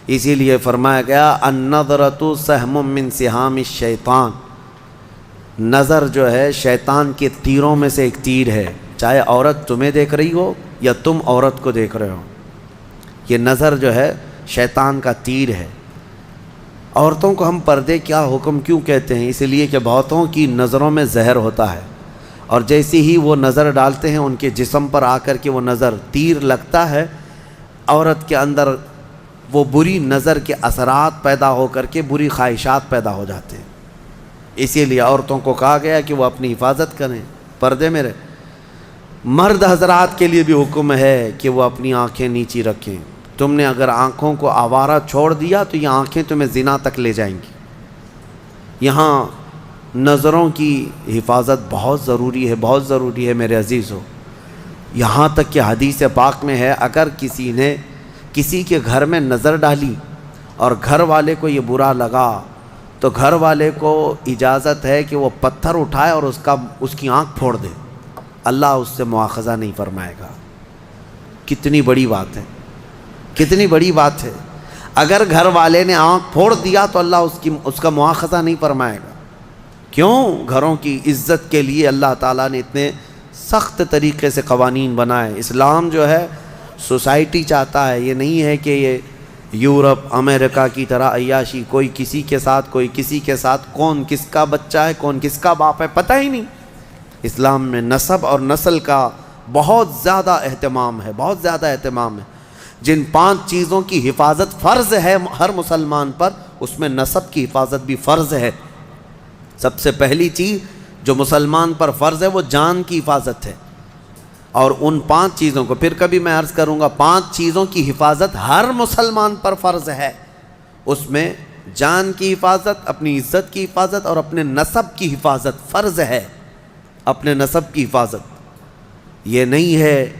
A: اسی لیے فرمایا گیا النظرۃ سہم من سہام الشیطان، نظر جو ہے شیطان کے تیروں میں سے ایک تیر ہے. چاہے عورت تمہیں دیکھ رہی ہو یا تم عورت کو دیکھ رہے ہو، یہ نظر جو ہے شیطان کا تیر ہے. عورتوں کو ہم پردے کیا حکم کیوں کہتے ہیں؟ اس لیے کہ بہتوں کی نظروں میں زہر ہوتا ہے، اور جیسے ہی وہ نظر ڈالتے ہیں ان کے جسم پر آ کر کے وہ نظر تیر لگتا ہے، عورت کے اندر وہ بری نظر کے اثرات پیدا ہو کر کے بری خواہشات پیدا ہو جاتے ہیں۔ اسی لیے عورتوں کو کہا گیا کہ وہ اپنی حفاظت کریں، پردے میں رہیں۔ مرد حضرات کے لیے بھی حکم ہے کہ وہ اپنی آنکھیں نیچی رکھیں۔ تم نے اگر آنکھوں کو آوارہ چھوڑ دیا تو یہ آنکھیں تمہیں زنا تک لے جائیں گی۔ یہاں نظروں کی حفاظت بہت ضروری ہے، بہت ضروری ہے میرے عزیزو۔ یہاں تک کہ حدیث پاک میں ہے، اگر کسی نے کسی کے گھر میں نظر ڈالی اور گھر والے کو یہ برا لگا تو گھر والے کو اجازت ہے کہ وہ پتھر اٹھائے اور اس کی آنکھ پھوڑ دے، اللہ اس سے مواخذہ نہیں فرمائے گا۔ کتنی بڑی بات ہے، کتنی بڑی بات ہے۔ اگر گھر والے نے آنکھ پھوڑ دیا تو اللہ اس کا مواخذہ نہیں فرمائے گا۔ کیوں؟ گھروں کی عزت کے لیے اللہ تعالیٰ نے اتنے سخت طریقے سے قوانین بنائے۔ اسلام جو ہے سوسائٹی چاہتا ہے، یہ نہیں ہے کہ یہ یورپ امریکہ کی طرح عیاشی، کوئی کسی کے ساتھ کوئی کسی کے ساتھ، کون کس کا بچہ ہے کون کس کا باپ ہے پتہ ہی نہیں۔ اسلام میں نسب اور نسل کا بہت زیادہ اہتمام ہے، بہت زیادہ اہتمام ہے۔ جن 5 چیزوں کی حفاظت فرض ہے ہر مسلمان پر، اس میں نسب کی حفاظت بھی فرض ہے۔ سب سے پہلی چیز جو مسلمان پر فرض ہے وہ جان کی حفاظت ہے، اور ان 5 چیزوں کو پھر کبھی میں عرض کروں گا، 5 چیزوں کی حفاظت ہر مسلمان پر فرض ہے۔ اس میں جان کی حفاظت، اپنی عزت کی حفاظت اور اپنے نسب کی حفاظت فرض ہے۔ اپنے نسب کی حفاظت یہ نہیں ہے،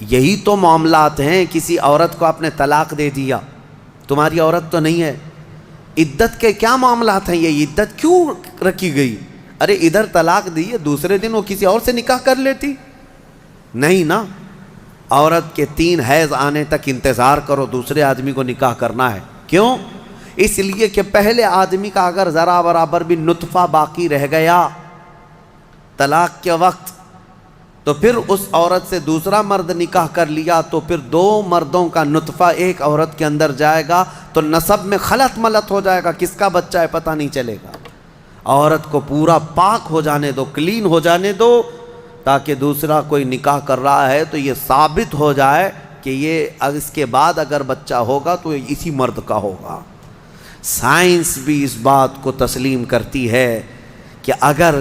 A: یہی تو معاملات ہیں۔ کسی عورت کو آپ نے طلاق دے دیا، تمہاری عورت تو نہیں ہے، عدت کے کیا معاملات ہیں؟ یہ عدت کیوں رکھی گئی؟ ارے ادھر طلاق دی ہے، دوسرے دن وہ کسی اور سے نکاح کر لیتی؟ نہیں نا، عورت کے 3 حیض آنے تک انتظار کرو، دوسرے آدمی کو نکاح کرنا ہے۔ کیوں؟ اس لیے کہ پہلے آدمی کا اگر ذرا برابر بھی نطفہ باقی رہ گیا طلاق کے وقت، تو پھر اس عورت سے دوسرا مرد نکاح کر لیا تو پھر 2 مردوں کا نطفہ ایک عورت کے اندر جائے گا تو نسب میں خلط ملط ہو جائے گا، کس کا بچہ ہے پتہ نہیں چلے گا۔ عورت کو پورا پاک ہو جانے دو، کلین ہو جانے دو، تاکہ دوسرا کوئی نکاح کر رہا ہے تو یہ ثابت ہو جائے کہ یہ اس کے بعد اگر بچہ ہوگا تو اسی مرد کا ہوگا۔ سائنس بھی اس بات کو تسلیم کرتی ہے کہ اگر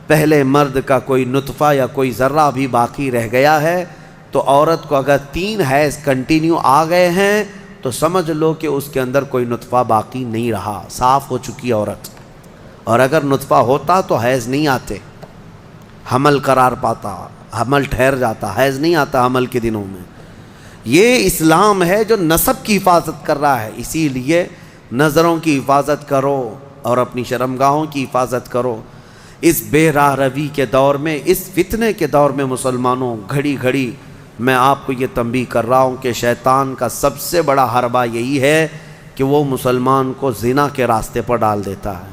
A: پہلے مرد کا کوئی نطفہ یا کوئی ذرہ بھی باقی رہ گیا ہے تو عورت کو اگر 3 حیض کنٹینیو آ گئے ہیں تو سمجھ لو کہ اس کے اندر کوئی نطفہ باقی نہیں رہا، صاف ہو چکی عورت۔ اور اگر نطفہ ہوتا تو حیض نہیں آتے، حمل قرار پاتا، حمل ٹھہر جاتا، حیض نہیں آتا حمل کے دنوں میں۔ یہ اسلام ہے جو نسب کی حفاظت کر رہا ہے۔ اسی لیے نظروں کی حفاظت کرو اور اپنی شرمگاہوں کی حفاظت کرو۔ اس بے راہ روی کے دور میں، اس فتنے کے دور میں مسلمانوں، گھڑی گھڑی میں آپ کو یہ تنبیہ کر رہا ہوں کہ شیطان کا سب سے بڑا حربہ یہی ہے کہ وہ مسلمان کو زنا کے راستے پر ڈال دیتا ہے،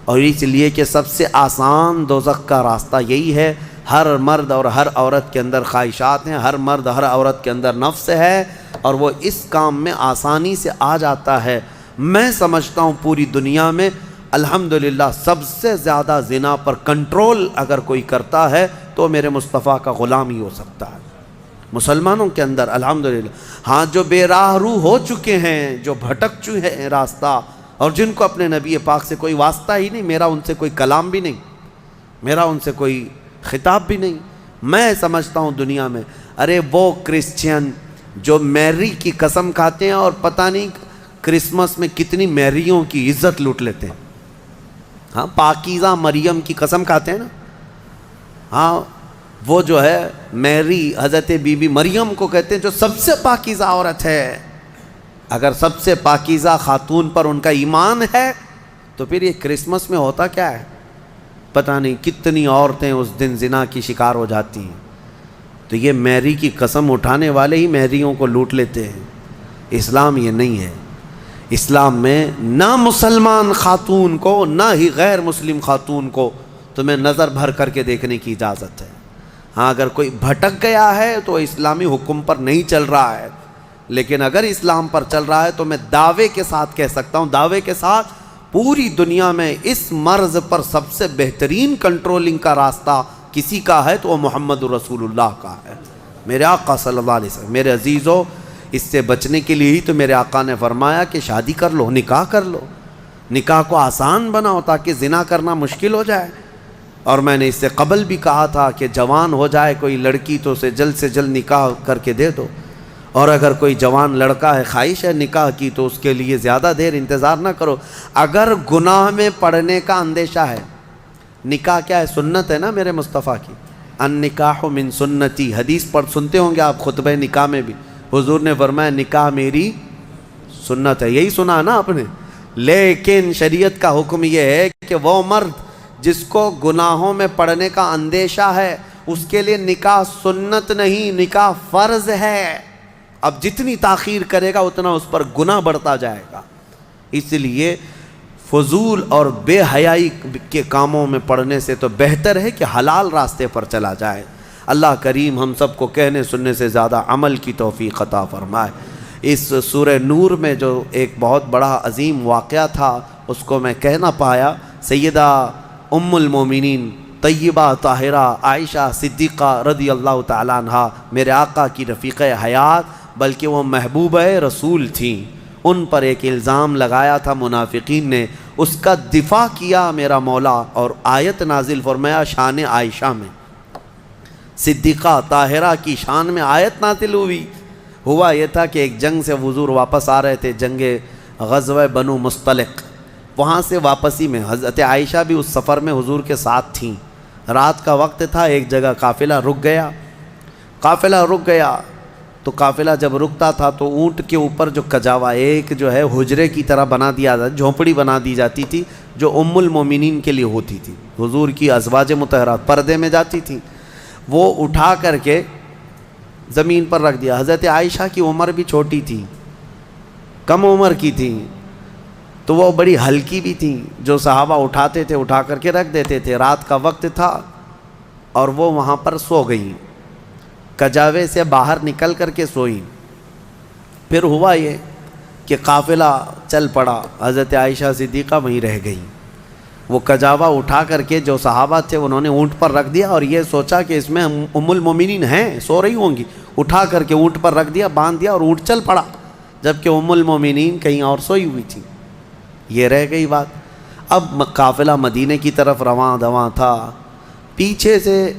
A: اور اس لیے کہ سب سے آسان دوزخ کا راستہ یہی ہے۔ ہر مرد اور ہر عورت کے اندر خواہشات ہیں، ہر مرد ہر عورت کے اندر نفس ہے، اور وہ اس کام میں آسانی سے آ جاتا ہے۔ میں سمجھتا ہوں پوری دنیا میں الحمدللہ سب سے زیادہ زنا پر کنٹرول اگر کوئی کرتا ہے تو میرے مصطفیٰ کا غلام ہی ہو سکتا ہے مسلمانوں کے اندر، الحمدللہ۔ ہاں، جو بے راہ رو ہو چکے ہیں، جو بھٹک چکے ہیں راستہ، اور جن کو اپنے نبی پاک سے کوئی واسطہ ہی نہیں، میرا ان سے کوئی کلام بھی نہیں، میرا ان سے کوئی خطاب بھی نہیں، میں سمجھتا ہوں دنیا میں، ارے وہ کرسچین جو میری کی قسم کھاتے ہیں اور پتہ نہیں کرسمس میں کتنی میریوں کی عزت لوٹ لیتے ہیں۔ ہاں، پاکیزہ مریم کی قسم کھاتے ہیں نا، ہاں وہ جو ہے میری حضرت بی بی مریم کو کہتے ہیں جو سب سے پاکیزہ عورت ہے۔ اگر سب سے پاکیزہ خاتون پر ان کا ایمان ہے تو پھر یہ کرسمس میں ہوتا کیا ہے؟ پتہ نہیں کتنی عورتیں اس دن زنا کی شکار ہو جاتی ہیں۔ تو یہ میری کی قسم اٹھانے والے ہی میریوں کو لوٹ لیتے ہیں۔ اسلام یہ نہیں ہے۔ اسلام میں نہ مسلمان خاتون کو نہ ہی غیر مسلم خاتون کو تمہیں نظر بھر کر کے دیکھنے کی اجازت ہے۔ ہاں، اگر کوئی بھٹک گیا ہے تو اسلامی حکم پر نہیں چل رہا ہے، لیکن اگر اسلام پر چل رہا ہے تو میں دعوے کے ساتھ کہہ سکتا ہوں، دعوے کے ساتھ، پوری دنیا میں اس مرض پر سب سے بہترین کنٹرولنگ کا راستہ کسی کا ہے تو وہ محمد رسول اللہ کا ہے، میرے آقا صلی اللہ علیہ وسلم۔ میرے عزیزو، اس سے بچنے کے لیے ہی تو میرے آقا نے فرمایا کہ شادی کر لو، نکاح کر لو، نکاح کو آسان بناؤ تاکہ زنا کرنا مشکل ہو جائے۔ اور میں نے اس سے قبل بھی کہا تھا کہ جوان ہو جائے کوئی لڑکی تو اسے جلد سے جلد نکاح کر کے دے دو، اور اگر کوئی جوان لڑکا ہے خواہش ہے نکاح کی تو اس کے لیے زیادہ دیر انتظار نہ کرو۔ اگر گناہ میں پڑنے کا اندیشہ ہے، نکاح کیا ہے؟ سنت ہے نا میرے مصطفیٰ کی، النکاح من سنتی، حدیث پڑھ سنتے ہوں گے آپ خطبہ نکاح میں بھی، حضور نے فرمایا نکاح میری سنت ہے، یہی سنا نا آپ نے۔ لیکن شریعت کا حکم یہ ہے کہ وہ مرد جس کو گناہوں میں پڑنے کا اندیشہ ہے اس کے لیے نکاح سنت نہیں، نکاح فرض ہے۔ اب جتنی تاخیر کرے گا اتنا اس پر گناہ بڑھتا جائے گا، اس لیے فضول اور بے حیائی کے کاموں میں پڑنے سے تو بہتر ہے کہ حلال راستے پر چلا جائے۔ اللہ کریم ہم سب کو کہنے سننے سے زیادہ عمل کی توفیق عطا فرمائے۔ اس سورہ نور میں جو ایک بہت بڑا عظیم واقعہ تھا اس کو میں کہہ نہ پایا، سیدہ ام المومنین طیبہ طاہرہ عائشہ صدیقہ رضی اللہ تعالیٰ عنہ میرے آقا کی رفیقہ حیات بلکہ وہ محبوبہ رسول تھیں، ان پر ایک الزام لگایا تھا منافقین نے، اس کا دفاع کیا میرا مولا اور آیت نازل فرمایا شان عائشہ میں، صدیقہ طاہرہ کی شان میں آیت نازل ہوئی۔ ہوا یہ تھا کہ ایک جنگ سے حضور واپس آ رہے تھے، جنگ غزوہ بنو مصطلق، وہاں سے واپسی میں حضرت عائشہ بھی اس سفر میں حضور کے ساتھ تھیں۔ رات کا وقت تھا، ایک جگہ قافلہ رک گیا تو قافلہ جب رکتا تھا تو اونٹ کے اوپر جو کجاوا ایک جو ہے حجرے کی طرح بنا دیا جاتا، جھونپڑی بنا دی جاتی تھی جو ام المومنین کے لیے ہوتی تھی، حضور کی ازواج مطہرات پردے میں جاتی تھیں، وہ اٹھا کر کے زمین پر رکھ دیا۔ حضرت عائشہ کی عمر بھی چھوٹی تھی، کم عمر کی تھی، تو وہ بڑی ہلکی بھی تھیں، جو صحابہ اٹھاتے تھے اٹھا کر کے رکھ دیتے تھے۔ رات کا وقت تھا اور وہ وہاں پر سو گئیں، کجاوے سے باہر نکل کر کے سوئیں۔ پھر ہوا یہ کہ قافلہ چل پڑا، حضرت عائشہ صدیقہ وہیں رہ گئیں۔ وہ کجاوا اٹھا کر کے جو صحابہ تھے انہوں نے اونٹ پر رکھ دیا اور یہ سوچا کہ اس میں ام المومنین ہیں، سو رہی ہوں گی، اٹھا کر کے اونٹ پر رکھ دیا، باندھ دیا اور اونٹ چل پڑا، جبکہ ام المومنین کہیں اور سوئی ہوئی تھی۔ یہ رہ گئی بات۔ اب قافلہ مدینہ کی طرف رواں دواں تھا، پیچھے سے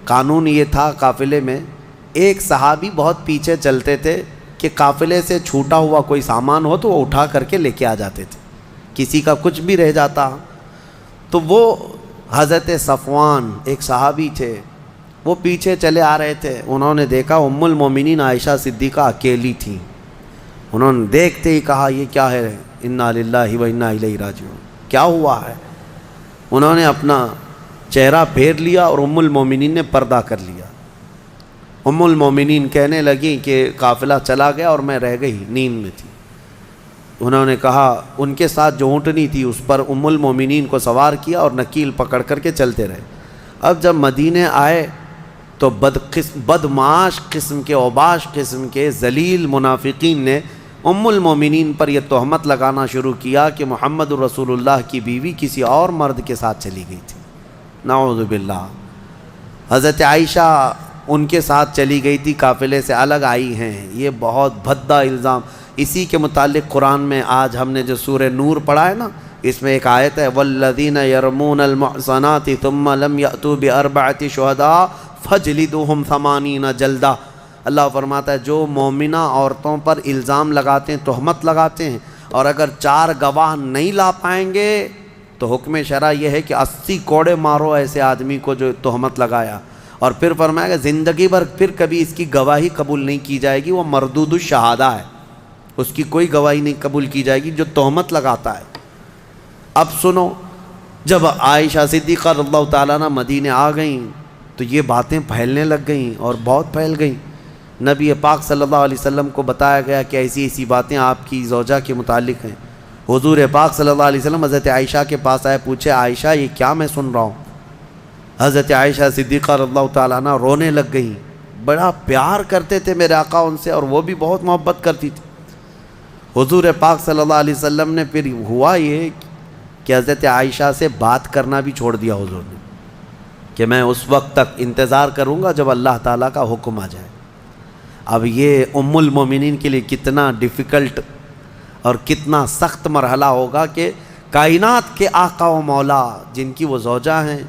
A: قانون یہ تھا قافلے میں ایک صحابی بہت پیچھے چلتے تھے کہ قافلے سے چھوٹا ہوا کوئی سامان ہو تو وہ اٹھا کر کے لے کے آ جاتے تھے، کسی کا کچھ بھی رہ جاتا تو وہ حضرت صفوان ایک صحابی تھے، وہ پیچھے چلے آ رہے تھے، انہوں نے دیکھا ام المومنین عائشہ صدیقہ اکیلی تھیں، انہوں نے دیکھتے ہی کہا یہ کیا ہے، انا للہ و انا الیہ راجعون، کیا ہوا ہے؟ انہوں نے اپنا چہرہ پھیر لیا اور ام المومنین نے پردہ کر لیا۔ ام المومنین کہنے لگیں کہ قافلہ چلا گیا اور میں رہ گئی، نیند میں تھی۔ انہوں نے کہا ان کے ساتھ جو اونٹنی تھی اس پر ام المومنین کو سوار کیا اور نکیل پکڑ کر کے چلتے رہے۔ اب جب مدینے آئے تو بدمعاش قسم کے اوباش قسم کے ذلیل منافقین نے ام المومنین پر یہ تہمت لگانا شروع کیا کہ محمد رسول اللہ کی بیوی کسی اور مرد کے ساتھ چلی گئی تھی، نعوذ باللہ۔ حضرت عائشہ ان کے ساتھ چلی گئی تھی، قافلے سے الگ آئی ہیں، یہ بہت بھدا الزام۔ اسی کے متعلق قرآن میں آج ہم نے جو سورہ نور پڑھا ہے نا، اس میں ایک آیت ہے والذین یرمون المحصنات ثم لم یأتوا باربعۃ شہداء فاجلدوہم 80 جلدہ۔ اللہ فرماتا ہے جو مومنہ عورتوں پر الزام لگاتے ہیں، تہمت لگاتے ہیں، اور اگر 4 گواہ نہیں لا پائیں گے تو حکم شرع یہ ہے کہ 80 کوڑے مارو ایسے آدمی کو جو تہمت لگایا۔ اور پھر فرمایا کہ زندگی بھر پھر کبھی اس کی گواہی قبول نہیں کی جائے گی، وہ مردود الشہادہ ہے، اس کی کوئی گواہی نہیں قبول کی جائے گی جو تہمت لگاتا ہے۔ اب سنو، جب عائشہ صدیقہ رضی اللہ تعالیٰ عنہ مدینے آ گئیں تو یہ باتیں پھیلنے لگ گئیں اور بہت پھیل گئیں۔ نبی پاک صلی اللہ علیہ وسلم کو بتایا گیا کہ ایسی ایسی باتیں آپ کی زوجہ کے متعلق ہیں۔ حضور پاک صلی اللہ علیہ وسلم حضرت عائشہ کے پاس آئے، پوچھے عائشہ یہ کیا میں سن رہا ہوں؟ حضرت عائشہ صدیقہ رضی اللہ تعالیٰ عنہ رونے لگ گئیں، بڑا پیار کرتے تھے میرے آقا ان سے، اور وہ بھی بہت محبت کرتی تھی۔ حضور پاک صلی اللہ علیہ وسلم نے پھر ہوا یہ کہ حضرت عائشہ سے بات کرنا بھی چھوڑ دیا حضور نے، کہ میں اس وقت تک انتظار کروں گا جب اللہ تعالیٰ کا حکم آ جائے۔ اب یہ ام المومنین کے لیے کتنا ڈیفیکلٹ اور کتنا سخت مرحلہ ہوگا کہ کائنات کے آقا و مولا جن کی وہ زوجہ ہیں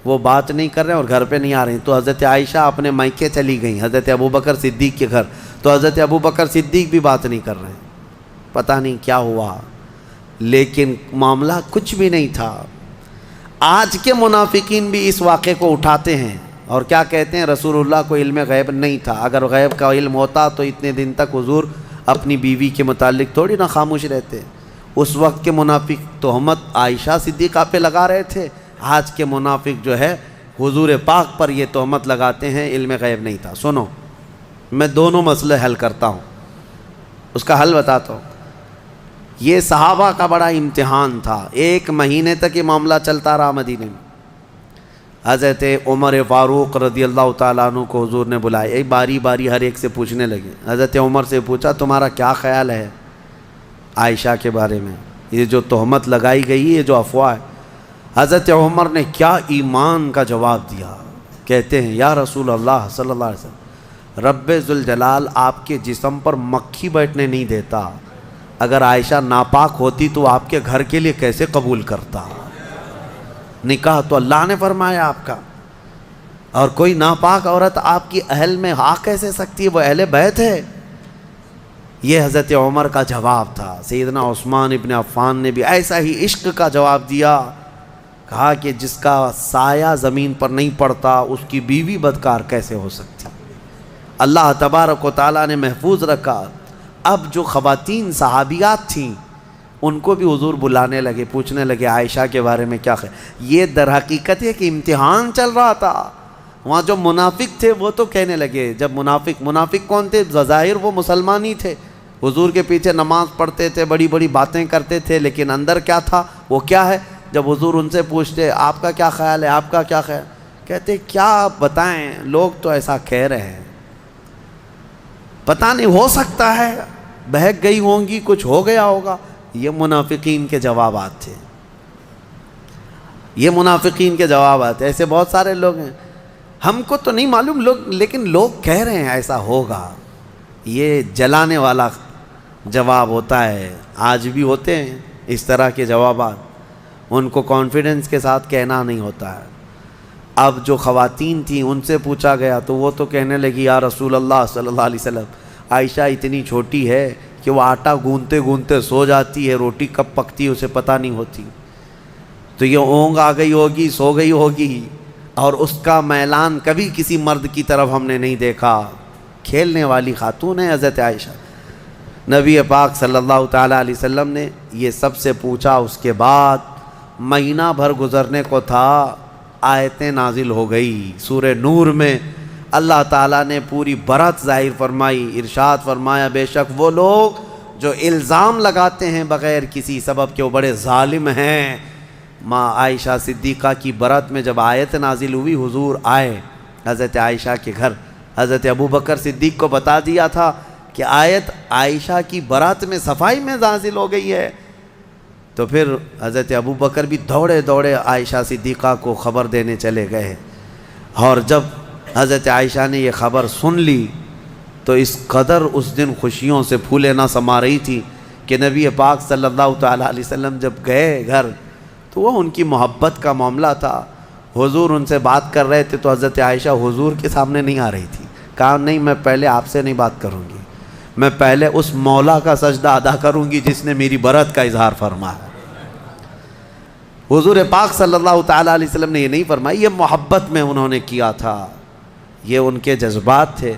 A: وہ بات نہیں کر رہے ہیں اور گھر پہ نہیں آ رہے ہیں۔ تو حضرت عائشہ اپنے مائکے چلی گئیں حضرت ابوبکر صدیق کے گھر، تو حضرت ابوبکر صدیق بھی بات نہیں کر رہے ہیں۔ پتہ نہیں کیا ہوا، لیکن معاملہ کچھ بھی نہیں تھا۔ آج کے منافقین بھی اس واقعے کو اٹھاتے ہیں اور کیا کہتے ہیں، رسول اللہ کو علم غیب نہیں تھا، اگر غیب کا علم ہوتا تو اتنے دن تک حضور اپنی بیوی کے متعلق تھوڑی نہ خاموش رہتے۔ اس وقت کے منافق تہمت عائشہ صدیقہ پہ لگا رہے تھے، آج کے منافق جو ہے حضور پاک پر یہ تہمت لگاتے ہیں علم غیب نہیں تھا۔ سنو، میں دونوں مسئلے حل کرتا ہوں، اس کا حل بتاتا ہوں۔ یہ صحابہ کا بڑا امتحان تھا، 1 مہینے تک یہ معاملہ چلتا رہا مدینے میں۔ حضرت عمر فاروق رضی اللہ تعالیٰ عنہ کو حضور نے بلایا، ایک باری باری ہر ایک سے پوچھنے لگے۔ حضرت عمر سے پوچھا تمہارا کیا خیال ہے عائشہ کے بارے میں، یہ جو تہمت لگائی گئی ہے، جو افواہ ہے۔ حضرت عمر نے کیا ایمان کا جواب دیا، کہتے ہیں یا رسول اللہ صلی اللہ علیہ وسلم، رب ذوالجلال آپ کے جسم پر مکھی بیٹھنے نہیں دیتا، اگر عائشہ ناپاک ہوتی تو آپ کے گھر کے لیے کیسے قبول کرتا؟ نکاح تو اللہ نے فرمایا آپ کا، اور کوئی ناپاک عورت آپ کی اہل میں آ کیسے سکتی ہے، وہ اہل بیت ہے۔ یہ حضرت عمر کا جواب تھا۔ سیدنا عثمان ابن عفان نے بھی ایسا ہی عشق کا جواب دیا، کہا کہ جس کا سایہ زمین پر نہیں پڑتا اس کی بیوی بدکار کیسے ہو سکتی؟ اللہ تبارک و تعالیٰ نے محفوظ رکھا۔ اب جو خواتین صحابیات تھیں ان کو بھی حضور بلانے لگے، پوچھنے لگے عائشہ کے بارے میں کیا خیال۔ یہ در حقیقت ہے کہ امتحان چل رہا تھا۔ وہاں جو منافق تھے وہ تو کہنے لگے، جب منافق کون تھے؟ بظاہر وہ مسلمان ہی تھے، حضور کے پیچھے نماز پڑھتے تھے، بڑی بڑی باتیں کرتے تھے، لیکن اندر کیا تھا وہ کیا ہے؟ جب حضور ان سے پوچھتے آپ کا کیا خیال ہے، آپ کا کیا خیال، کہتے کیا بتائیں، لوگ تو ایسا کہہ رہے ہیں، پتہ نہیں، ہو سکتا ہے بہک گئی ہوں گی، کچھ ہو گیا ہوگا۔ یہ منافقین کے جوابات تھے، یہ منافقین کے جوابات۔ ایسے بہت سارے لوگ ہیں، ہم کو تو نہیں معلوم لوگ، لیکن لوگ کہہ رہے ہیں ایسا ہوگا۔ یہ جلانے والا جواب ہوتا ہے، آج بھی ہوتے ہیں اس طرح کے جوابات، ان کو کانفیڈنس کے ساتھ کہنا نہیں ہوتا ہے۔ اب جو خواتین تھیں ان سے پوچھا گیا تو وہ تو کہنے لگی یا رسول اللہ صلی اللہ علیہ وسلم، عائشہ اتنی چھوٹی ہے کہ وہ آٹا گوندتے گوندتے سو جاتی ہے، روٹی کب پکتی ہے اسے پتہ نہیں ہوتی، تو یہ اونگ آ گئی ہوگی، سو گئی ہوگی، اور اس کا میلان کبھی کسی مرد کی طرف ہم نے نہیں دیکھا۔ کھیلنے والی خاتون ہے حضرت عائشہ۔ نبی پاک صلی اللہ تعالیٰ علیہ وسلم نے یہ سب سے پوچھا، اس کے بعد مہینہ بھر گزرنے کو تھا، آیتیں نازل ہو گئی۔ سورہ نور میں اللہ تعالیٰ نے پوری برات ظاہر فرمائی، ارشاد فرمایا بے شک وہ لوگ جو الزام لگاتے ہیں بغیر کسی سبب کے وہ بڑے ظالم ہیں۔ ماں عائشہ صدیقہ کی برات میں جب آیت نازل ہوئی، حضور آئے حضرت عائشہ کے گھر، حضرت ابوبکر صدیق کو بتا دیا تھا کہ آیت عائشہ کی برات میں صفائی میں نازل ہو گئی ہے، تو پھر حضرت ابوبکر بھی دوڑے دوڑے عائشہ صدیقہ کو خبر دینے چلے گئے، اور جب حضرت عائشہ نے یہ خبر سن لی تو اس قدر اس دن خوشیوں سے پھولے نہ سما رہی تھی کہ نبی پاک صلی اللہ تعالیٰ علیہ وسلم جب گئے گھر تو وہ ان کی محبت کا معاملہ تھا۔ حضور ان سے بات کر رہے تھے تو حضرت عائشہ حضور کے سامنے نہیں آ رہی تھی، کہا نہیں میں پہلے آپ سے نہیں بات کروں گی، میں پہلے اس مولا کا سجدہ ادا کروں گی جس نے میری برات کا اظہار فرمایا۔ حضور پاک صلی اللہ تعالیٰ علیہ وسلم نے یہ نہیں فرمائی، یہ محبت میں انہوں نے کیا تھا، یہ ان کے جذبات تھے۔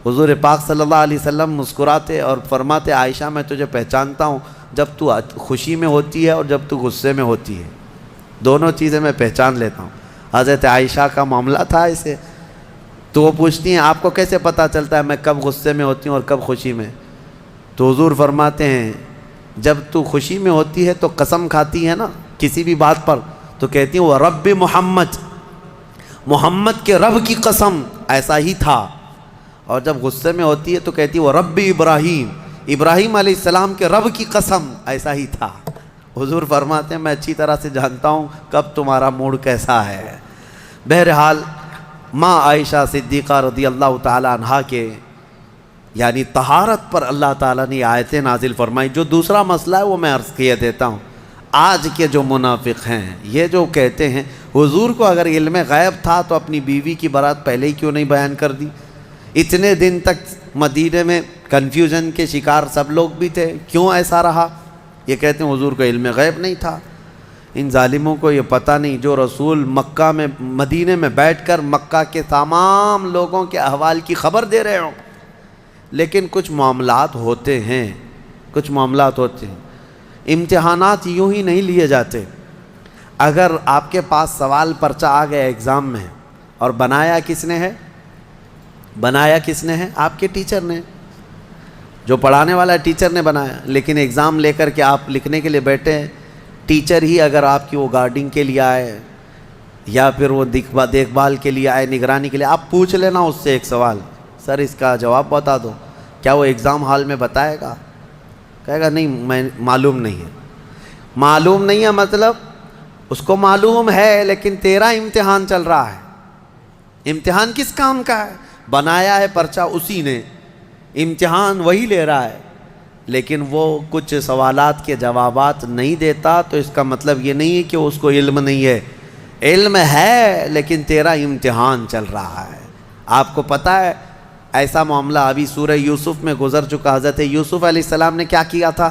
A: حضور پاک صلی اللہ علیہ وسلم مسکراتے اور فرماتے عائشہ میں تجھے پہچانتا ہوں جب تو خوشی میں ہوتی ہے اور جب تو غصے میں ہوتی ہے، دونوں چیزیں میں پہچان لیتا ہوں۔ حضرت عائشہ کا معاملہ تھا اسے، تو وہ پوچھتی ہیں آپ کو کیسے پتہ چلتا ہے میں کب غصے میں ہوتی ہوں اور کب خوشی میں؟ تو حضور فرماتے ہیں جب تو خوشی میں ہوتی ہے تو قسم کھاتی ہے نا کسی بھی بات پر، تو کہتی ہیں وہ رب محمد، محمد کے رب کی قسم، ایسا ہی تھا اور جب غصے میں ہوتی ہے تو کہتی ہے وہ ربی ابراہیم، ابراہیم علیہ السلام کے رب کی قسم ایسا ہی تھا۔ حضور فرماتے ہیں میں اچھی طرح سے جانتا ہوں کب تمہارا موڈ کیسا ہے۔ بہرحال ماں عائشہ صدیقہ رضی اللہ تعالی عنہا کے یعنی طہارت پر اللہ تعالیٰ نے آیتیں نازل فرمائی۔ جو دوسرا مسئلہ ہے وہ میں عرض کیے دیتا ہوں۔ آج کے جو منافق ہیں یہ جو کہتے ہیں حضور کو اگر علم غیب تھا تو اپنی بیوی کی برات پہلے ہی کیوں نہیں بیان کر دی؟ اتنے دن تک مدینے میں کنفیوژن کے شکار سب لوگ بھی تھے، کیوں ایسا رہا؟ یہ کہتے ہیں حضور کو علم غیب نہیں تھا۔ ان ظالموں کو یہ پتہ نہیں جو رسول مکہ میں مدینے میں بیٹھ کر مکہ کے تمام لوگوں کے احوال کی خبر دے رہے ہوں، لیکن کچھ معاملات ہوتے ہیں، کچھ معاملات ہوتے ہیں۔ امتحانات یوں ہی نہیں لیے جاتے۔ اگر آپ کے پاس سوال پرچہ آ گیا ایگزام میں اور بنایا کس نے ہے؟ بنایا کس نے ہے؟ آپ کے ٹیچر نے، جو پڑھانے والا ٹیچر نے بنایا، لیکن ایگزام لے کر کے آپ لکھنے کے لیے بیٹھے ہیں۔ ٹیچر ہی اگر آپ کی وہ گارڈنگ کے لیے آئے یا پھر وہ دیکھ بھال کے لیے آئے، نگرانی کے لیے، آپ پوچھ لینا اس سے ایک سوال، سر اس کا جواب بتا دو، کیا وہ ایگزام ہال میں بتائے گا؟ کہے گا نہیں میں معلوم نہیں ہے۔ معلوم نہیں ہے مطلب اس کو معلوم ہے لیکن تیرا امتحان چل رہا ہے۔ امتحان کس کام کا ہے؟ بنایا ہے پرچہ اسی نے، امتحان وہی لے رہا ہے، لیکن وہ کچھ سوالات کے جوابات نہیں دیتا تو اس کا مطلب یہ نہیں ہے کہ اس کو علم نہیں ہے۔ علم ہے لیکن تیرا امتحان چل رہا ہے۔ آپ کو پتہ ہے ایسا معاملہ ابھی سورہ یوسف میں گزر چکا۔ حضرت یوسف علیہ السلام نے کیا کیا تھا؟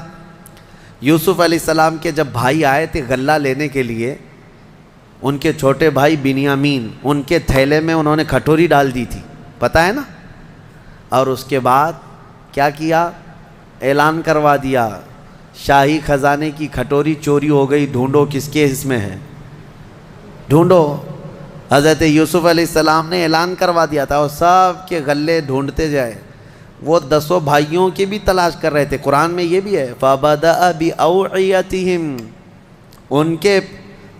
A: یوسف علیہ السلام کے جب بھائی آئے تھے غلہ لینے کے لیے، ان کے چھوٹے بھائی بنیامین، ان کے تھیلے میں انہوں نے کھٹوری ڈال دی تھی، پتہ ہے نا؟ اور اس کے بعد کیا کیا؟ اعلان کروا دیا شاہی خزانے کی کھٹوری چوری ہو گئی، ڈھونڈو کس کے اس میں ہے، ڈھونڈو۔ حضرت یوسف علیہ السلام نے اعلان کروا دیا تھا اور سب کے غلے ڈھونڈتے جائے۔ وہ 10 بھائیوں کی بھی تلاش کر رہے تھے۔ قرآن میں یہ بھی ہے فَبَدَأَ بِأَوْعِيَتِهِمْ، ان کے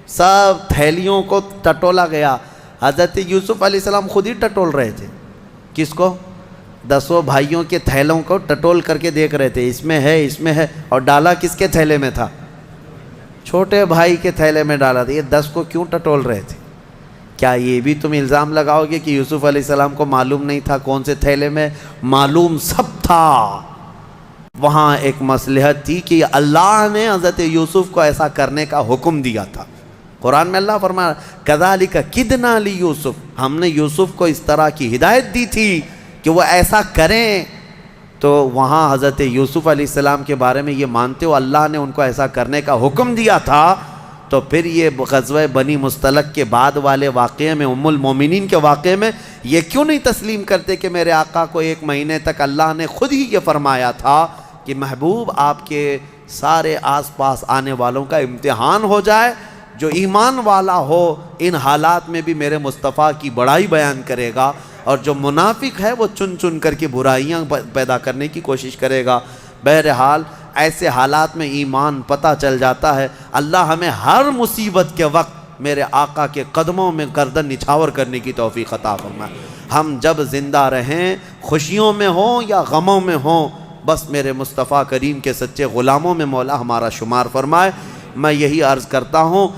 A: سب تھیلیوں کو ٹٹولا گیا۔ حضرت یوسف علیہ السلام خود ہی ٹٹول رہے تھے۔ کس کو؟ 10 بھائیوں کے تھیلوں کو ٹٹول کر کے دیکھ رہے تھے، اس میں ہے، اس میں ہے، اور ڈالا کس کے تھیلے میں تھا؟ چھوٹے بھائی کے تھیلے میں ڈالا تھا۔ یہ 10 کو کیوں ٹٹول رہے تھے؟ کیا یہ بھی تم الزام لگاؤ گے کہ یوسف علیہ السلام کو معلوم نہیں تھا کون سے تھیلے میں؟ معلوم سب تھا۔ وہاں ایک مصلحت تھی کہ اللہ نے حضرت یوسف کو ایسا کرنے کا حکم دیا تھا۔ قرآن میں اللہ فرمایا کذالک کدنا لیوسف، ہم نے یوسف کو اس طرح کی ہدایت دی تھی کہ وہ ایسا کریں۔ تو وہاں حضرت یوسف علیہ السلام کے بارے میں یہ مانتے ہو اللہ نے ان کو ایسا کرنے کا حکم دیا تھا، تو پھر یہ غزوہ بنی مستلق کے بعد والے واقعے میں، ام المومنین کے واقعے میں یہ کیوں نہیں تسلیم کرتے کہ میرے آقا کو 1 مہینے تک اللہ نے خود ہی یہ فرمایا تھا کہ محبوب آپ کے سارے آس پاس آنے والوں کا امتحان ہو جائے، جو ایمان والا ہو ان حالات میں بھی میرے مصطفیٰ کی بڑائی بیان کرے گا، اور جو منافق ہے وہ چن چن کر کے برائیاں پیدا کرنے کی کوشش کرے گا۔ بہرحال ایسے حالات میں ایمان پتہ چل جاتا ہے۔ اللہ ہمیں ہر مصیبت کے وقت میرے آقا کے قدموں میں گردن نچھاور کرنے کی توفیق عطا فرمائے۔ ہم جب زندہ رہیں، خوشیوں میں ہوں یا غموں میں ہوں، بس میرے مصطفیٰ کریم کے سچے غلاموں میں مولا ہمارا شمار فرمائے۔ میں یہی عرض کرتا ہوں،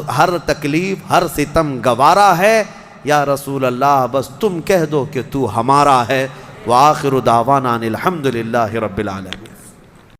A: ہر تکلیف، ہر ستم گوارا ہے، یا رسول اللہ بس تم کہہ دو کہ تو ہمارا ہے۔ وآخر دعوانا الحمدللہ رب العالمین۔